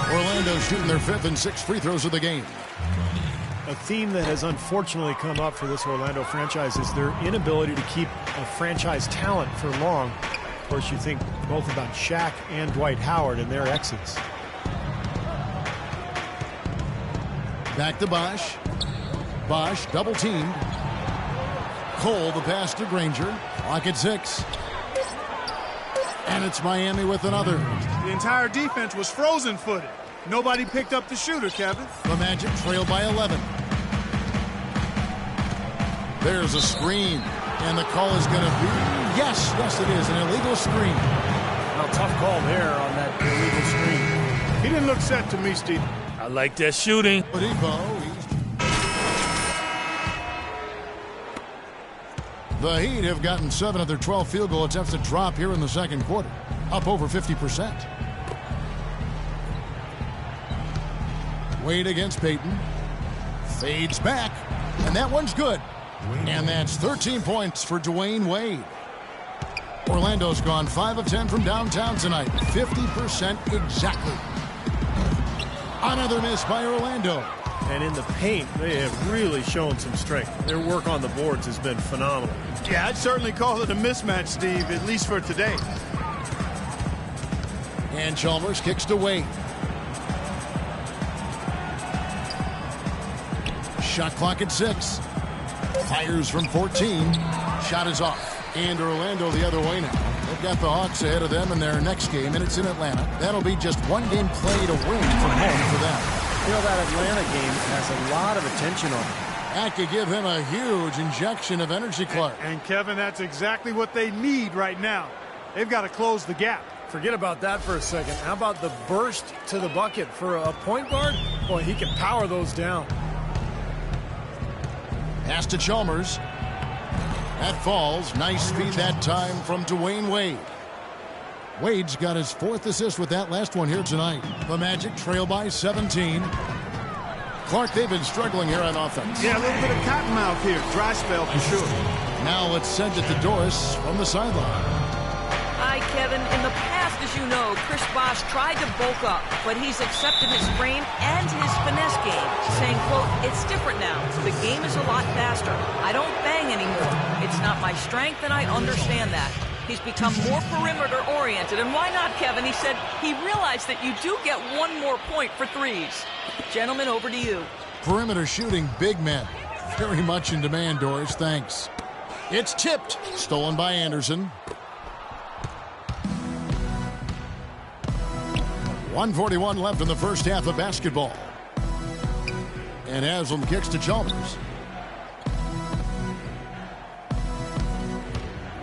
Orlando shooting their 5th and 6th free throws of the game. A theme that has unfortunately come up for this Orlando franchise is their inability to keep a franchise talent for long. Of course, you think both about Shaq and Dwight Howard and their exits. Back to Bosch. Bosch double teamed. Cole the pass to Granger. Clock at 6. And it's Miami with another. The entire defense was frozen-footed. Nobody picked up the shooter, Kevin. The Magic trail by 11. There's a screen. And the call is going to be... Yes, it is. An illegal screen. Now, tough call there on that illegal screen. He didn't look set to me, Steve. I like that shooting. The Heat have gotten 7 of their 12 field goal attempts to drop here in the second quarter. Up over 50%. Wade against Payton. Fades back. And that one's good. And that's 13 points for Dwayne Wade. Orlando's gone 5 of 10 from downtown tonight. 50% exactly. Another miss by Orlando. And in the paint, they have really shown some strength. Their work on the boards has been phenomenal. Yeah, I'd certainly call it a mismatch, Steve, at least for today. And Chalmers kicks to Wade. Shot clock at 6. Fires from 14. Shot is off. And Orlando the other way now. They've got the Hawks ahead of them in their next game, and it's in Atlanta. That'll be just one game play to win from home for them. You know, that Atlanta game has a lot of attention on it. That could give him a huge injection of energy, Clark. And Kevin, that's exactly what they need right now. They've got to close the gap. Forget about that for a second. How about the burst to the bucket for a point guard? Boy, he can power those down. Pass to Chalmers. That falls. Nice feed that time from Dwayne Wade. Wade's got his 4th assist with that last one here tonight. The Magic trail by 17. Clark, they've been struggling here on offense. Yeah, a little bit of cottonmouth here. Dry spell for sure. Now let's send it to Doris from the sideline. Hi, Kevin. In the past, as you know, Chris Bosh tried to bulk up, but he's accepted his frame and his finesse game, saying, quote, it's different now. The game is a lot faster. I don't bang anymore. It's not my strength, and I understand that. He's become more perimeter-oriented. And why not, Kevin? He said he realized that you do get one more point for threes. Gentlemen, over to you. Perimeter shooting, big men. Very much in demand, Doris. Thanks. It's tipped. Stolen by Anderson. 1:41 left in the first half of basketball. And Haslam kicks to Chalmers.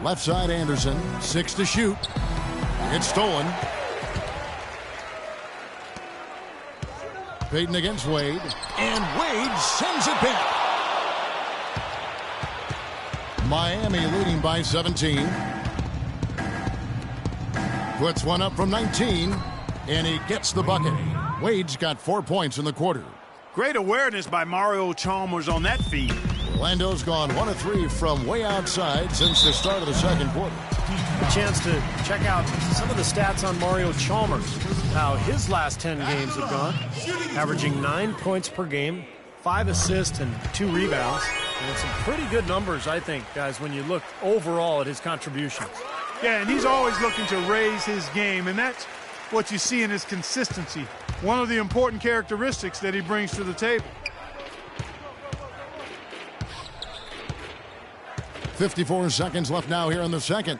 Left side Anderson, 6 to shoot. It's stolen. Payton against Wade. And Wade sends it back. Miami leading by 17. Puts one up from 19. And he gets the bucket. Wade's got 4 points in the quarter. Great awareness by Mario Chalmers on that feed. Orlando's gone 1 of 3 from way outside since the start of the second quarter. A chance to check out some of the stats on Mario Chalmers, how his last 10 games have gone, averaging 9 points per game, 5 assists and 2 rebounds. And some pretty good numbers, I think, guys, when you look overall at his contributions. Yeah, and he's always looking to raise his game, and that's what you see in his consistency. One of the important characteristics that he brings to the table. 54 seconds left now here in the second.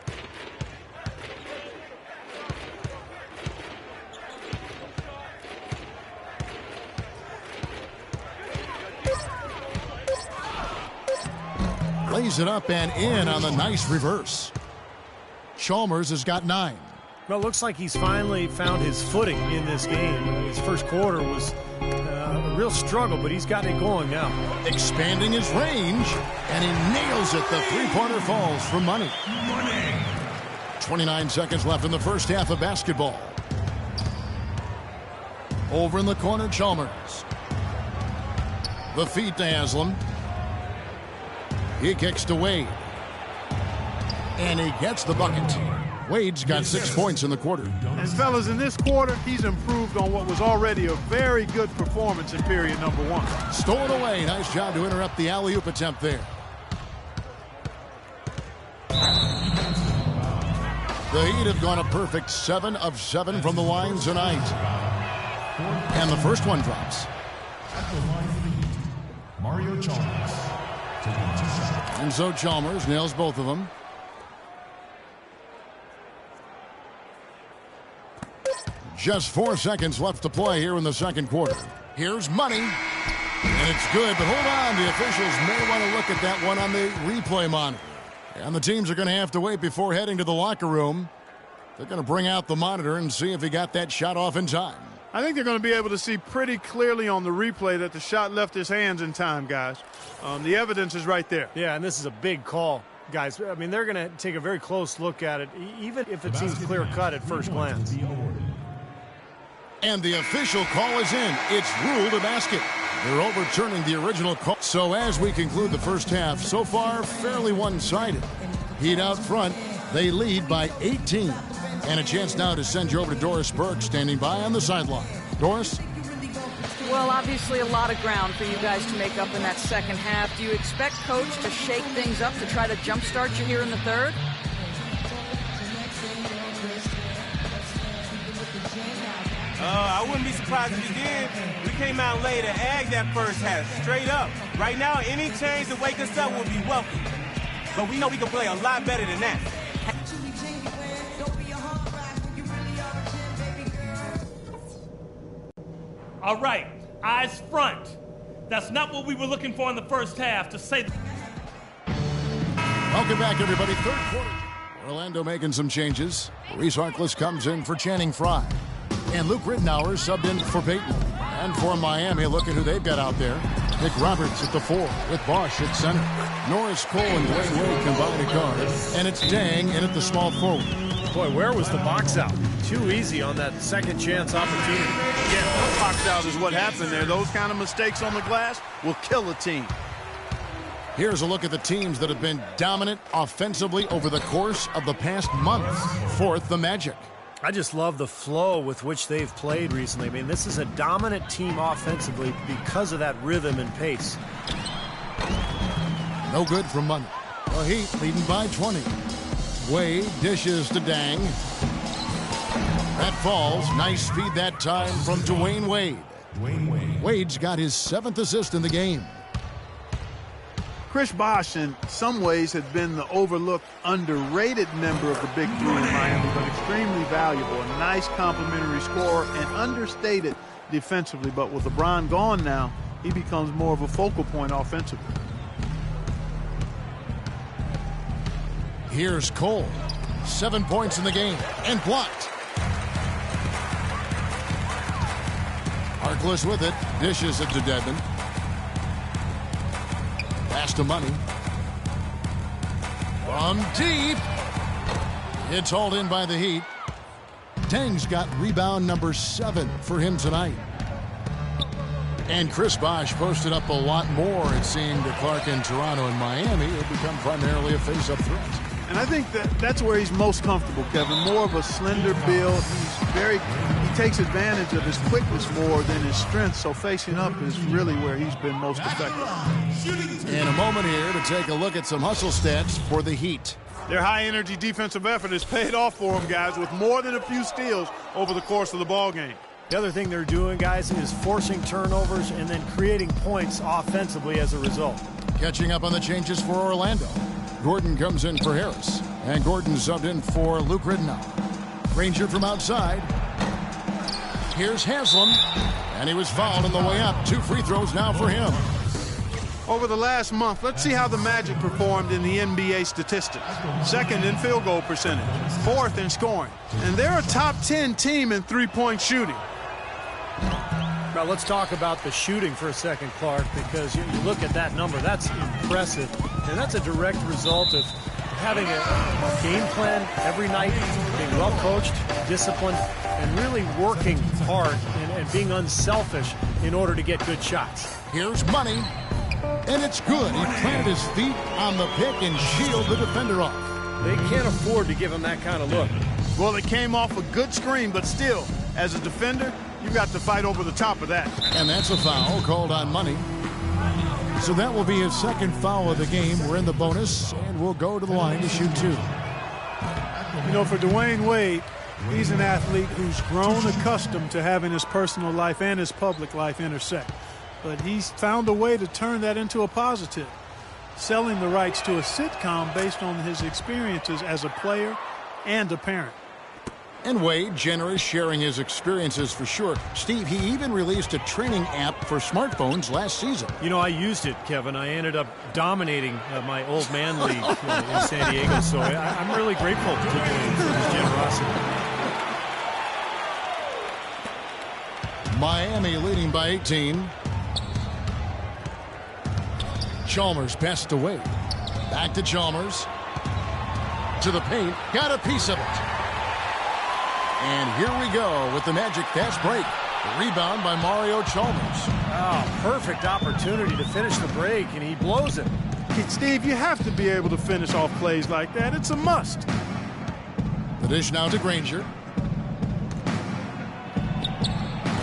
Lays it up and in on the nice reverse. Chalmers has got 9. Well, it looks like he's finally found his footing in this game. His first quarter was a real struggle, but he's got it going now. Expanding his range, and he nails it. The three-pointer falls for money. 29 seconds left in the first half of basketball. Over in the corner, Chalmers. The feed to Haslam. He kicks to Wade. And he gets the bucket. Wade's got 6 points in the quarter. And fellas, in this quarter, he's improved on what was already a very good performance in period number 1. Stolen away. Nice job to interrupt the alley-oop attempt there. The Heat have gone a perfect 7 of 7 from the line tonight. And the first one drops. At the line for the Heat, Mario Chalmers. And so Chalmers nails both of them. Just 4 seconds left to play here in the second quarter. Here's money. And it's good, but hold on. The officials may want to look at that one on the replay monitor. And the teams are going to have to wait before heading to the locker room. They're going to bring out the monitor and see if he got that shot off in time. I think they're going to be able to see pretty clearly on the replay that the shot left his hands in time, guys. The evidence is right there. Yeah, and this is a big call, guys. I mean, they're going to take a very close look at it, even if it seems clear-cut at first glance. And the official call is in. It's ruled a basket. They're overturning the original call. So as we conclude the first half, so far fairly one-sided. Heat out front. They lead by 18. And a chance now to send you over to Doris Burke, standing by on the sideline. Doris? Well, obviously a lot of ground for you guys to make up in that second half. Do you expect Coach to shake things up to try to jumpstart you here in the third? I wouldn't be surprised if he did. We came out late and agged that first half, straight up. Right now, any change to wake us up will be welcome. But we know we can play a lot better than that. All right, eyes front. That's not what we were looking for in the first half, to say. Welcome back, everybody. Third quarter. Orlando making some changes. Reese Harkless comes in for Channing Frye. And Luke Rittenauer subbed in for Payton. And for Miami, look at who they've got out there. Nick Roberts at the 4 with Bosch at center. Norris Cole and Dwayne Wade combined at guard. And it's Dang in at the small forward. Boy, where was the box out? Too easy on that second chance opportunity. Yeah, box out is what happened there. Those kind of mistakes on the glass will kill a team. Here's a look at the teams that have been dominant offensively over the course of the past month. Fourth, the Magic. I just love the flow with which they've played recently. I mean, this is a dominant team offensively because of that rhythm and pace. No good from Money. The Heat leading by 20. Wade dishes to Dang. That falls. Nice feed that time from Dwayne Wade. Wade's got his 7th assist in the game. Chris Bosh, in some ways, had been the overlooked, underrated member of the Big Three in Miami, but extremely valuable. A nice complimentary scorer and understated defensively. But with LeBron gone now, he becomes more of a focal point offensively. Here's Cole. 7 points in the game and blocked. Harkless with it. Dishes it to Dedmon. Pass to Money. From deep. It's hauled in by the Heat. Tang's got rebound number 7 for him tonight. And Chris Bosh posted up a lot more, it seemed, to Clark in Toronto and Miami. It become primarily a face-up threat. And I think that's where he's most comfortable, Kevin. More of a slender build. He takes advantage of his quickness more than his strength, so facing up is really where he's been most effective. In a moment here to take a look at some hustle stats for the Heat. Their high-energy defensive effort has paid off for them, guys, with more than a few steals over the course of the ball game. The other thing they're doing, guys, is forcing turnovers and then creating points offensively as a result. Catching up on the changes for Orlando. Gordon comes in for Harris. And Gordon subbed in for Luke Ridenow. Granger from outside. Here's Haslam. And he was fouled on the way up. 2 free throws now for him. Over the last month, let's see how the Magic performed in the NBA statistics. 2nd in field goal percentage. 4th in scoring. And they're a top 10 team in three-point shooting. Now let's talk about the shooting for a second, Clark, because you look at that number. That's impressive. And that's a direct result of having a game plan every night, being well coached, disciplined, and really working hard and being unselfish in order to get good shots. Here's Money. And it's good. He planted his feet on the pick and shielded the defender off. They can't afford to give him that kind of look. Well, it came off a good screen, but still, as a defender, you got to fight over the top of that. And that's a foul called on Money. So that will be his 2nd foul of the game. We're in the bonus, and we'll go to the line to shoot 2. You know, for Dwayne Wade, he's an athlete who's grown accustomed to having his personal life and his public life intersect. But he's found a way to turn that into a positive, selling the rights to a sitcom based on his experiences as a player and a parent. And Wade, generous, sharing his experiences for sure. Steve, he even released a training app for smartphones last season. You know, I used it, Kevin. I ended up dominating my old man league in San Diego, so I'm really grateful to Dwayne for his generosity. Miami leading by 18. Chalmers passed away. Back to Chalmers. To the paint. Got a piece of it. And here we go with the Magic fast break. Rebound by Mario Chalmers. Oh, perfect opportunity to finish the break, and he blows it. Steve, you have to be able to finish off plays like that. It's a must. The dish now to Granger.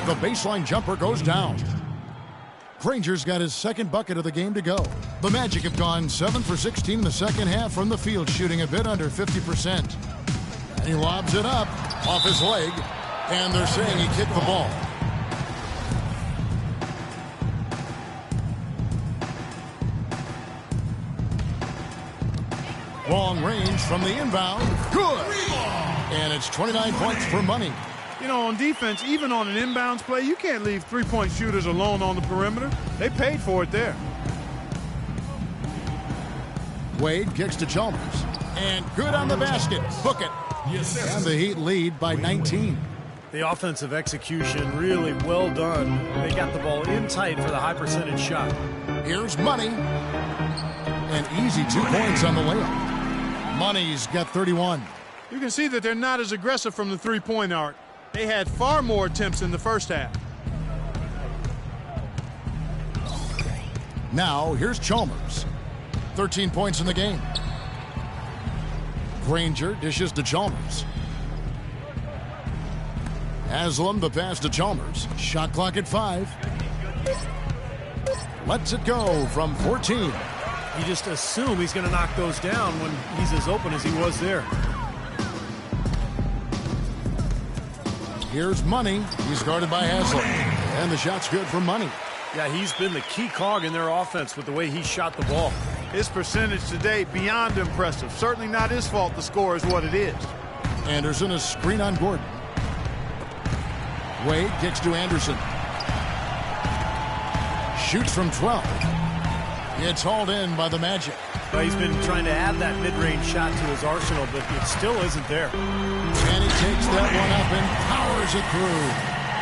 The baseline jumper goes down. Granger's got his 2nd bucket of the game to go. The Magic have gone 7 for 16 in the second half from the field, shooting a bit under 50%. And he lobs it up off his leg, and they're saying he kicked the ball. Long range from the inbound. Good! And it's 29 points for Money. You know, on defense, even on an inbounds play, you can't leave three-point shooters alone on the perimeter. They paid for it there. Wade kicks to Chalmers. And good on the basket. Book it. Yes, and the Heat lead by 19. The offensive execution really well done. They got the ball in tight for the high percentage shot. Here's Money. An easy 2 points on the layup. Money's got 31. You can see that they're not as aggressive from the three-point arc. They had far more attempts in the first half. Now, here's Chalmers. 13 points in the game. Granger dishes to Chalmers. Haslam, the pass to Chalmers. Shot clock at 5. Lets it go from 14. You just assume he's going to knock those down when he's as open as he was there. Here's Money. He's guarded by Haslam. And the shot's good for Money. Yeah, he's been the key cog in their offense with the way he shot the ball. His percentage today, beyond impressive. Certainly not his fault the score is what it is. Anderson, a screen on Gordon. Wade kicks to Anderson. Shoots from 12. It's hauled in by the Magic. Well, he's been trying to add that mid-range shot to his arsenal, but it still isn't there. And he takes that one up and powers it through.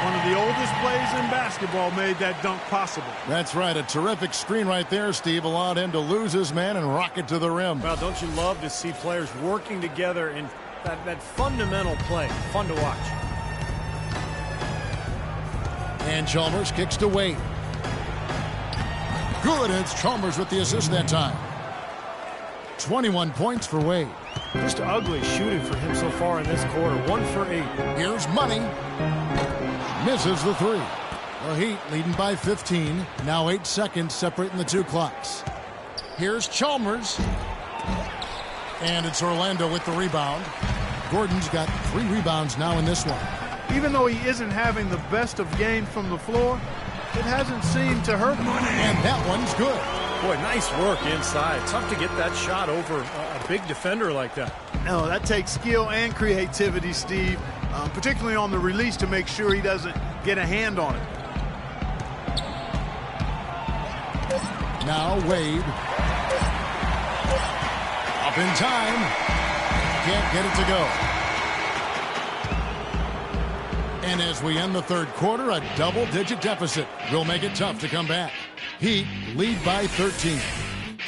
One of the oldest plays in basketball made that dunk possible. That's right. A terrific screen right there, Steve. Allowed him to lose his man and rock it to the rim. Well, don't you love to see players working together in that fundamental play? Fun to watch. And Chalmers kicks to Wade. Good. It's Chalmers with the assist that time. 21 points for Wade. Just ugly shooting for him so far in this quarter. 1 for 8. Here's Money. Misses the three. The Heat leading by 15. Now 8 seconds separating the two clocks. Here's Chalmers. And it's Orlando with the rebound. Gordon's got 3 rebounds now in this one. Even though he isn't having the best of games from the floor, it hasn't seemed to hurt him. And that one's good. Boy, nice work inside. Tough to get that shot over a big defender like that. No, that takes skill and creativity, Steve, particularly on the release to make sure he doesn't get a hand on it. Now Wade. Up in time. Can't get it to go. And as we end the third quarter, a double-digit deficit will make it tough to come back. Heat lead by 13.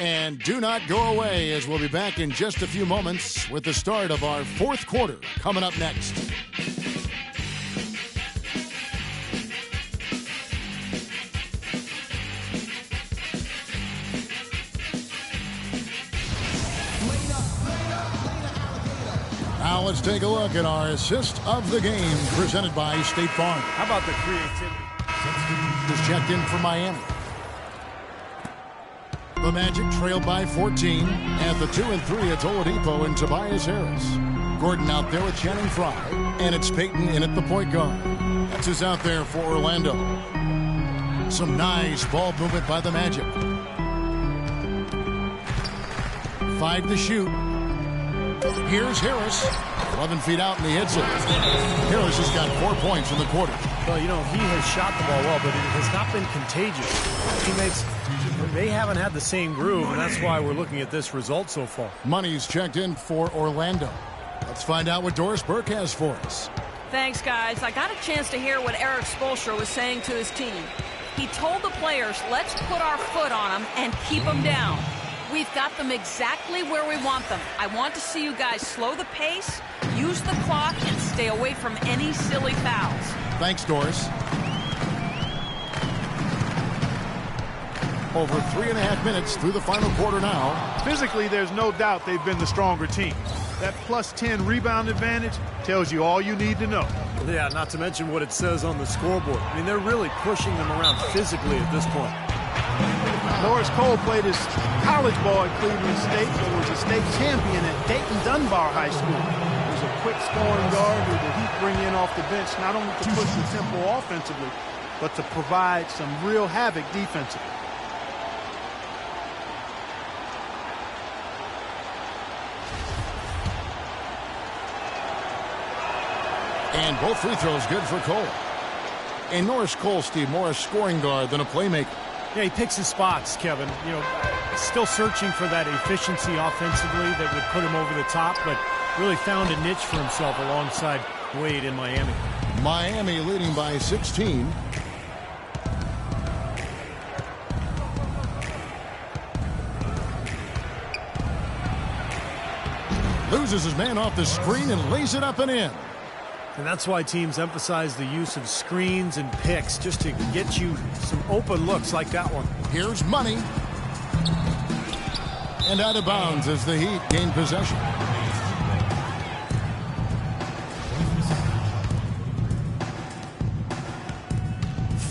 And do not go away, as we'll be back in just a few moments with the start of our fourth quarter coming up next. Now let's take a look at our assist of the game presented by State Farm. How about the creativity? Just checked in for Miami. The Magic trailed by 14. At the 2 and 3, it's Oladipo and Tobias Harris. Gordon out there with Channing Frye. And it's Peyton in at the point guard. That's who's out there for Orlando. Some nice ball movement by the Magic. 5 to shoot. Here's Harris. 11 feet out and he hits it. Harris has got 4 points in the quarter. Well, you know, he has shot the ball well, but it has not been contagious. Teammates, they haven't had the same groove, and that's why we're looking at this result so far. Money's checked in for Orlando. Let's find out what Doris Burke has for us. Thanks, guys. I got a chance to hear what Eric Spoelstra was saying to his team. He told the players, let's put our foot on them and keep them down. We've got them exactly where we want them. I want to see you guys slow the pace, use the clock, and stay away from any silly fouls. Thanks, Doris. Over 3.5 minutes through the final quarter now. Physically, there's no doubt they've been the stronger team. That plus 10 rebound advantage tells you all you need to know. Yeah, not to mention what it says on the scoreboard. I mean, they're really pushing them around physically at this point. Norris Cole played his college ball at Cleveland State, but was a state champion at Dayton Dunbar High School. He was a quick scoring guard who the Heat bring in off the bench, not only to push the tempo offensively, but to provide some real havoc defensively. And both free throws good for Cole. And Norris Cole, Steve, more a scoring guard than a playmaker. Yeah, he picks his spots, Kevin. You know, still searching for that efficiency offensively that would put him over the top, but really found a niche for himself alongside Wade in Miami. Miami leading by 16. Loses his man off the screen and lays it up and in. And that's why teams emphasize the use of screens and picks, just to get you some open looks like that one. Here's Money. And out of bounds as the Heat gain possession.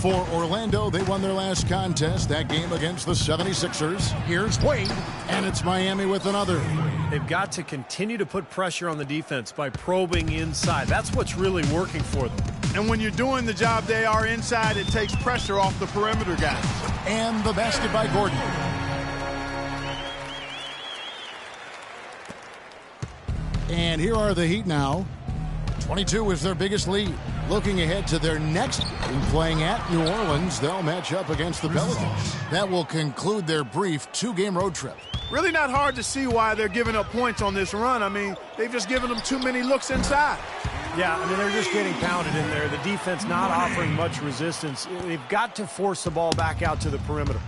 For Orlando, they won their last contest, that game against the 76ers. Here's Wade, and it's Miami with another. They've got to continue to put pressure on the defense by probing inside. That's what's really working for them. And when you're doing the job they are inside, it takes pressure off the perimeter guys. And the basket by Gordon. And here are the Heat now. 22 is their biggest lead. Looking ahead to their next game, playing at New Orleans, they'll match up against the Pelicans. That will conclude their brief 2-game road trip. Really not hard to see why they're giving up points on this run. I mean, they've just given them too many looks inside. Yeah, I mean, they're just getting pounded in there. The defense not offering much resistance. They've got to force the ball back out to the perimeter.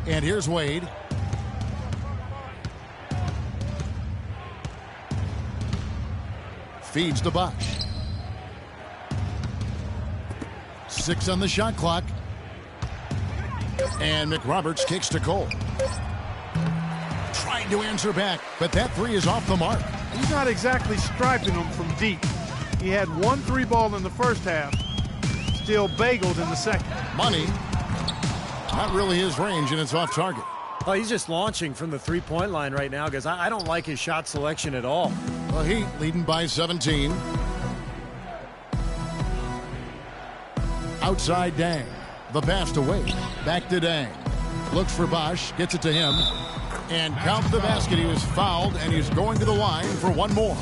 And here's Wade. Feeds to Bosch. 6 on the shot clock. And McRoberts kicks to Cole. Trying to answer back, but that 3 is off the mark. He's not exactly striping them from deep. He had 1 3-ball in the first half, still bageled in the second. Money. Not really his range, and it's off target. Oh, he's just launching from the three-point line right now because I don't like his shot selection at all. The Heat leading by 17. Outside Dang. The pass to Wade. Back to Dang. Looks for Bosch. Gets it to him. And count the basket. He was fouled, and he's going to the line for 1 more.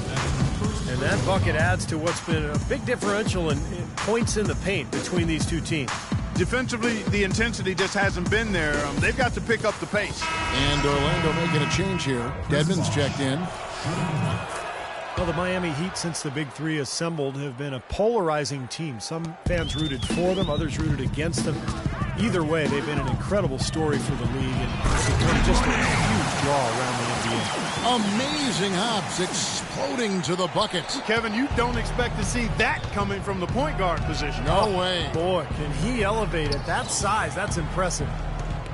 And that bucket adds to what's been a big differential in points in the paint between these two teams. Defensively, the intensity just hasn't been there. They've got to pick up the pace. And Orlando making a change here. Dedmon's checked in. Well, the Miami Heat, since the Big Three assembled, have been a polarizing team. Some fans rooted for them, others rooted against them. Either way, they've been an incredible story for the league and become just a huge draw around the NBA. Amazing hops exploding to the bucket. Kevin, you don't expect to see that coming from the point guard position. No way. Boy, can he elevate at that size. That's impressive.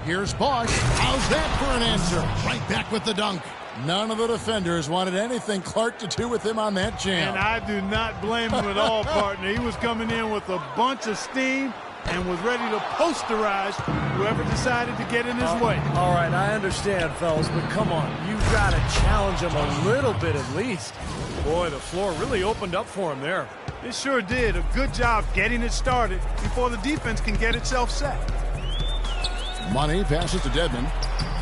Here's Bosch. How's that for an answer? Right back with the dunk. None of the defenders wanted anything Clark to do with him on that jam. And I do not blame him at all, partner. He was coming in with a bunch of steam and was ready to posterize whoever decided to get in his way. All right, I understand, fellas, but come on. You've got to challenge him a little bit at least. Boy, the floor really opened up for him there. It sure did. A good job getting it started before the defense can get itself set. Money passes to Dedmon.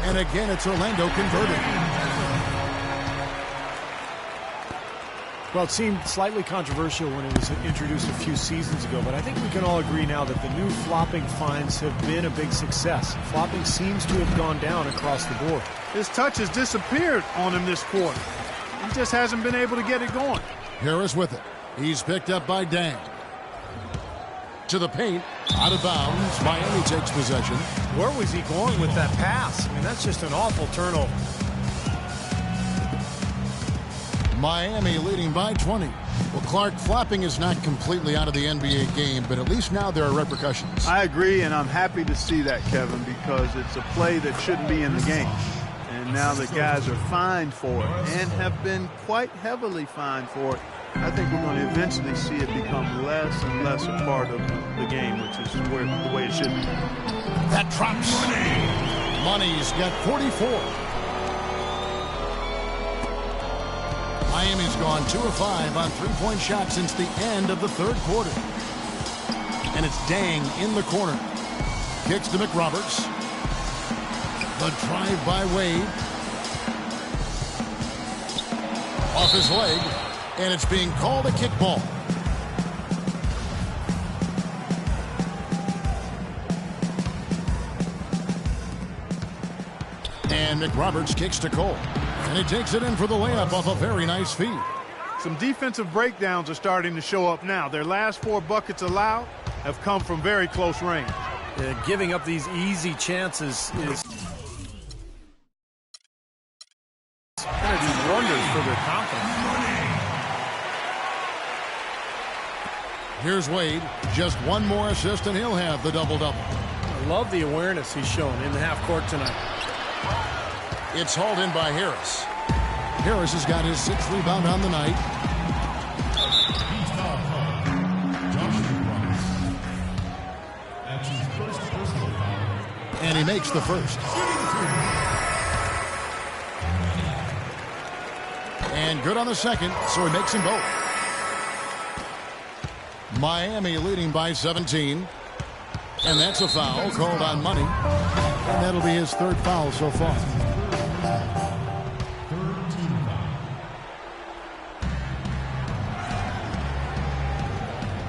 And again, it's Orlando converting. Well, it seemed slightly controversial when it was introduced a few seasons ago, but I think we can all agree now that the new flopping fines have been a big success. Flopping seems to have gone down across the board. His touch has disappeared on him this quarter. He just hasn't been able to get it going. Harris with it. He's picked up by Dang. To the paint. Out of bounds. Miami takes possession. Where was he going with that pass? I mean, that's just an awful turnover. Miami leading by 20. Well, Clark, flopping is not completely out of the NBA game, but at least now there are repercussions. I agree, and I'm happy to see that, Kevin, because it's a play that shouldn't be in the game. And now the guys are fined for it and have been quite heavily fined for it. I think we're going to eventually see it become less and less a part of the game, which is the way it should be. That drops. Money's got 44. Miami's gone 2 of 5 on three-point shots since the end of the third quarter. And it's Dang in the corner. Kicks to McRoberts. The drive by Wade. Off his leg. And it's being called a kickball. And McRoberts kicks to Cole. And he takes it in for the layup off a very nice feed. Some defensive breakdowns are starting to show up now. Their last 4 buckets allowed have come from very close range. Giving up these easy chances is going to do wonders for their confidence. Here's Wade. Just one more assist and he'll have the double-double. I love the awareness he's shown in the half court tonight. It's hauled in by Harris. Harris has got his 6th rebound on the night. And he makes the first. And good on the second, so he makes them both. Miami leading by 17. And that's a foul called on Money. And that'll be his 3rd foul so far.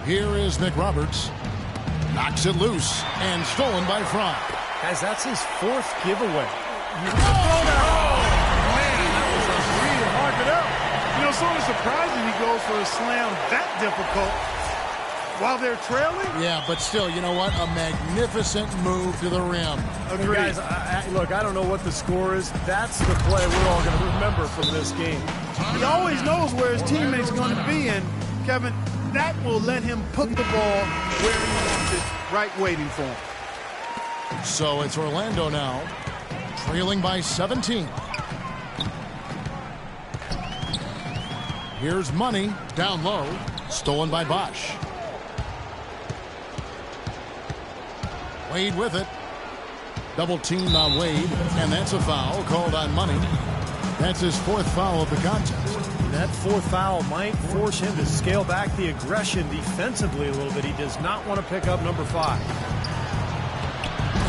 Here is McRoberts. Knocks it loose and stolen by Fry. Guys, that's his 4th giveaway. Man, that was a real hard it up. You know, sort of surprising he goes for a slam that difficult while they're trailing. Yeah, but still, you know what? A magnificent move to the rim. Agreed. Guys, look, I don't know what the score is. That's the play we're all going to remember from this game. He always knows where his teammate's going to be, and Kevin, that will let him put the ball where he wants it, right waiting for him. So it's Orlando now, trailing by 17. Here's Money, down low, stolen by Bosch. Wade with it. Double team on Wade, and that's a foul called on Money. That's his 4th foul of the contest. That 4th foul might force him to scale back the aggression defensively a little bit. He does not want to pick up number 5.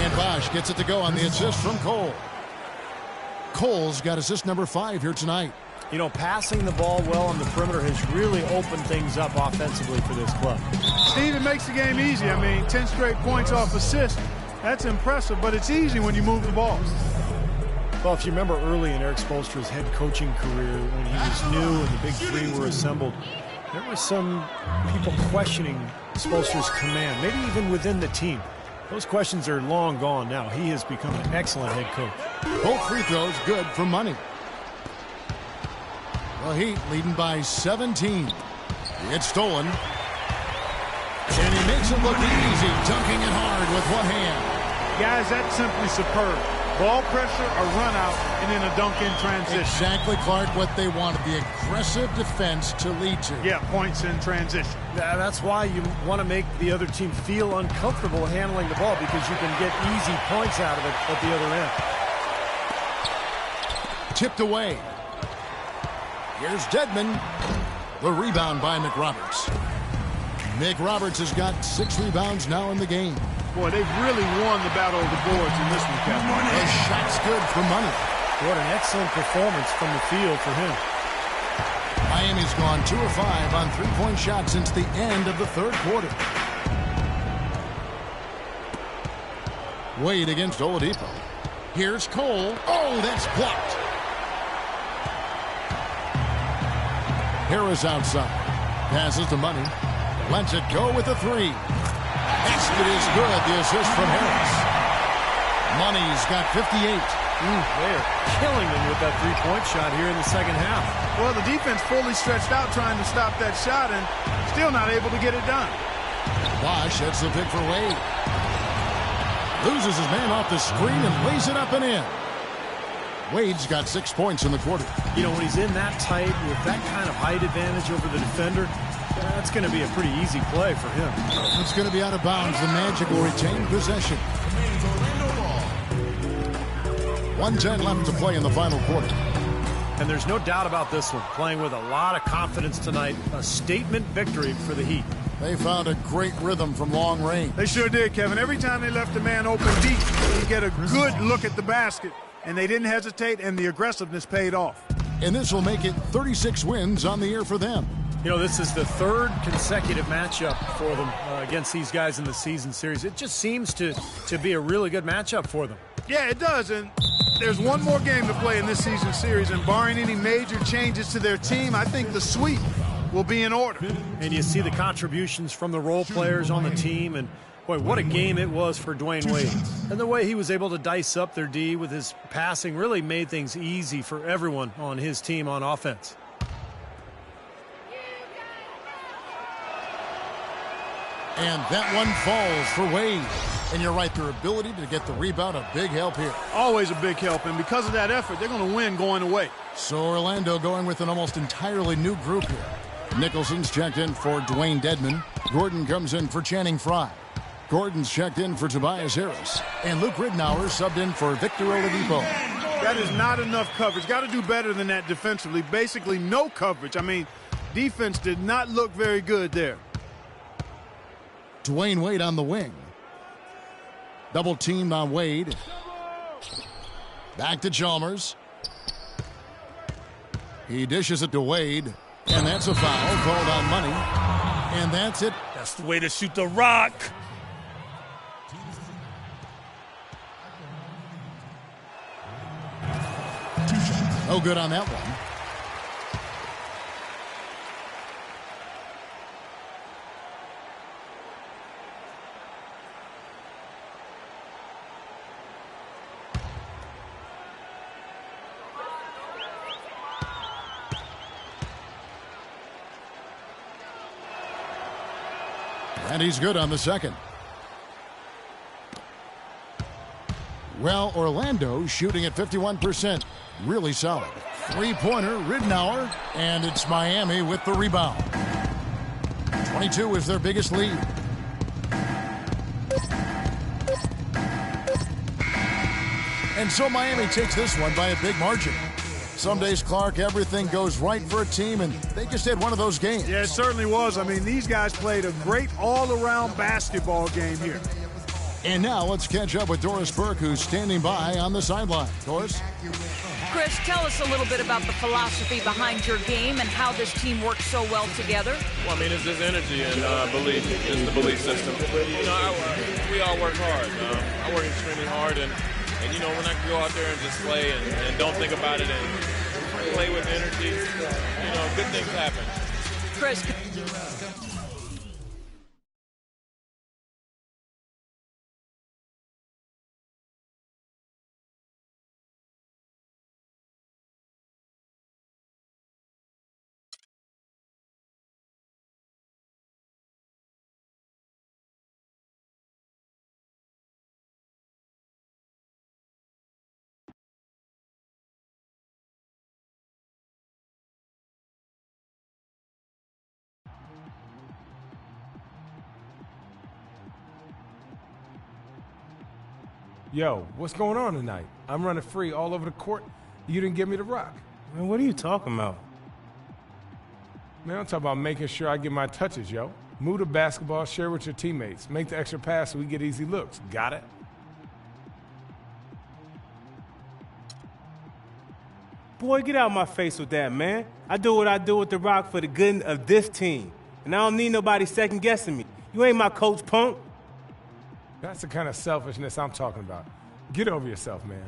And Bosch gets it to go on the assist from Cole. Cole's got assist number 5 here tonight. You know, passing the ball well on the perimeter has really opened things up offensively for this club. Steve, it makes the game easy. I mean, 10 straight points off assists. That's impressive, but it's easy when you move the ball. Well, if you remember early in Eric Spoelstra's head coaching career, when he was new and the Big Three were assembled, there were some people questioning Spoelstra's command, maybe even within the team. Those questions are long gone now. He has become an excellent head coach. Both free throws good for Money. The Heat leading by 17. It's stolen. And he makes it look easy, dunking it hard with one hand. Guys, that's simply superb. Ball pressure, a run out, and then a dunk in transition. Exactly, Clark, what they wanted, the aggressive defense to lead to. Yeah, points in transition. That's why you want to make the other team feel uncomfortable handling the ball, because you can get easy points out of it at the other end. Tipped away. Here's Dedmon. The rebound by McRoberts. McRoberts has got 6 rebounds now in the game. Boy, they've really won the battle of the boards in this one, Kevin. The shot's good for Money. What an excellent performance from the field for him. Miami's gone 2 of 5 on 3-point shots since the end of the 3rd quarter. Wade against Oladipo. Here's Cole. Oh, that's blocked. Harris outside. Passes to Money. Lets it go with the 3. Basket is good. The assist from Harris. Money's got 58. They're killing him with that 3-point shot here in the second half. Well, the defense fully stretched out trying to stop that shot and still not able to get it done. Bosch hits the pick for Wade. Loses his man off the screen and lays it up and in. Wade's got 6 points in the quarter. You know, when he's in that tight with that kind of height advantage over the defender, that's going to be a pretty easy play for him. It's going to be out of bounds. The Magic will retain possession. 1:10 left to play in the final quarter. And there's no doubt about this one. Playing with a lot of confidence tonight. A statement victory for the Heat. They found a great rhythm from long range. They sure did, Kevin. Every time they left the man open deep, you get a good look at the basket. And they didn't hesitate, and the aggressiveness paid off. And this will make it 36 wins on the year for them. You know, this is the 3rd consecutive matchup for them against these guys in the season series. It just seems to be a really good matchup for them. Yeah, it does, and there's one more game to play in this season series, and barring any major changes to their team, I think the sweep will be in order. And you see the contributions from the role players on the team, and boy, what a game it was for Dwayne Wade. And the way he was able to dice up their D with his passing really made things easy for everyone on his team on offense. And that one falls for Wade. And you're right, their ability to get the rebound, a big help here. Always a big help, and because of that effort, they're going to win going away. So Orlando going with an almost entirely new group here. Nicholson's checked in for Dwayne Dedmon. Gordon comes in for Channing Frye. Gordon's checked in for Tobias Harris. And Luke Ridnour subbed in for Victor Oladipo. That is not enough coverage. Got to do better than that defensively. Basically no coverage. I mean, defense did not look very good there. Dwayne Wade on the wing. Double teamed on Wade. Back to Chalmers. He dishes it to Wade. And that's a foul called on Money. And that's it. That's the way to shoot the rock. No good on that one. And he's good on the second. Well, Orlando shooting at 51%. Really solid. Three-pointer, Ridnour, and it's Miami with the rebound. 22 is their biggest lead. And so Miami takes this one by a big margin. Some days, Clark, everything goes right for a team, and they just had one of those games. Yeah, it certainly was. I mean, these guys played a great all-around basketball game here. And now let's catch up with Doris Burke, who's standing by on the sideline. Doris? Chris, tell us a little bit about the philosophy behind your game and how this team works so well together. Well, I mean, it's just energy and belief. It's the belief system. You know, we all work hard. I work extremely hard, and you know, when I can go out there and just play and don't think about it and play with energy, you know, good things happen. Chris. Yo, what's going on tonight? I'm running free all over the court. You didn't give me the rock. Man, what are you talking about? Man, I'm talking about making sure I get my touches, yo. Move the basketball, share with your teammates. Make the extra pass so we get easy looks. Got it? Boy, get out of my face with that, man. I do what I do with the rock for the good of this team. And I don't need nobody second-guessing me. You ain't my coach, punk. That's the kind of selfishness I'm talking about. Get over yourself, man.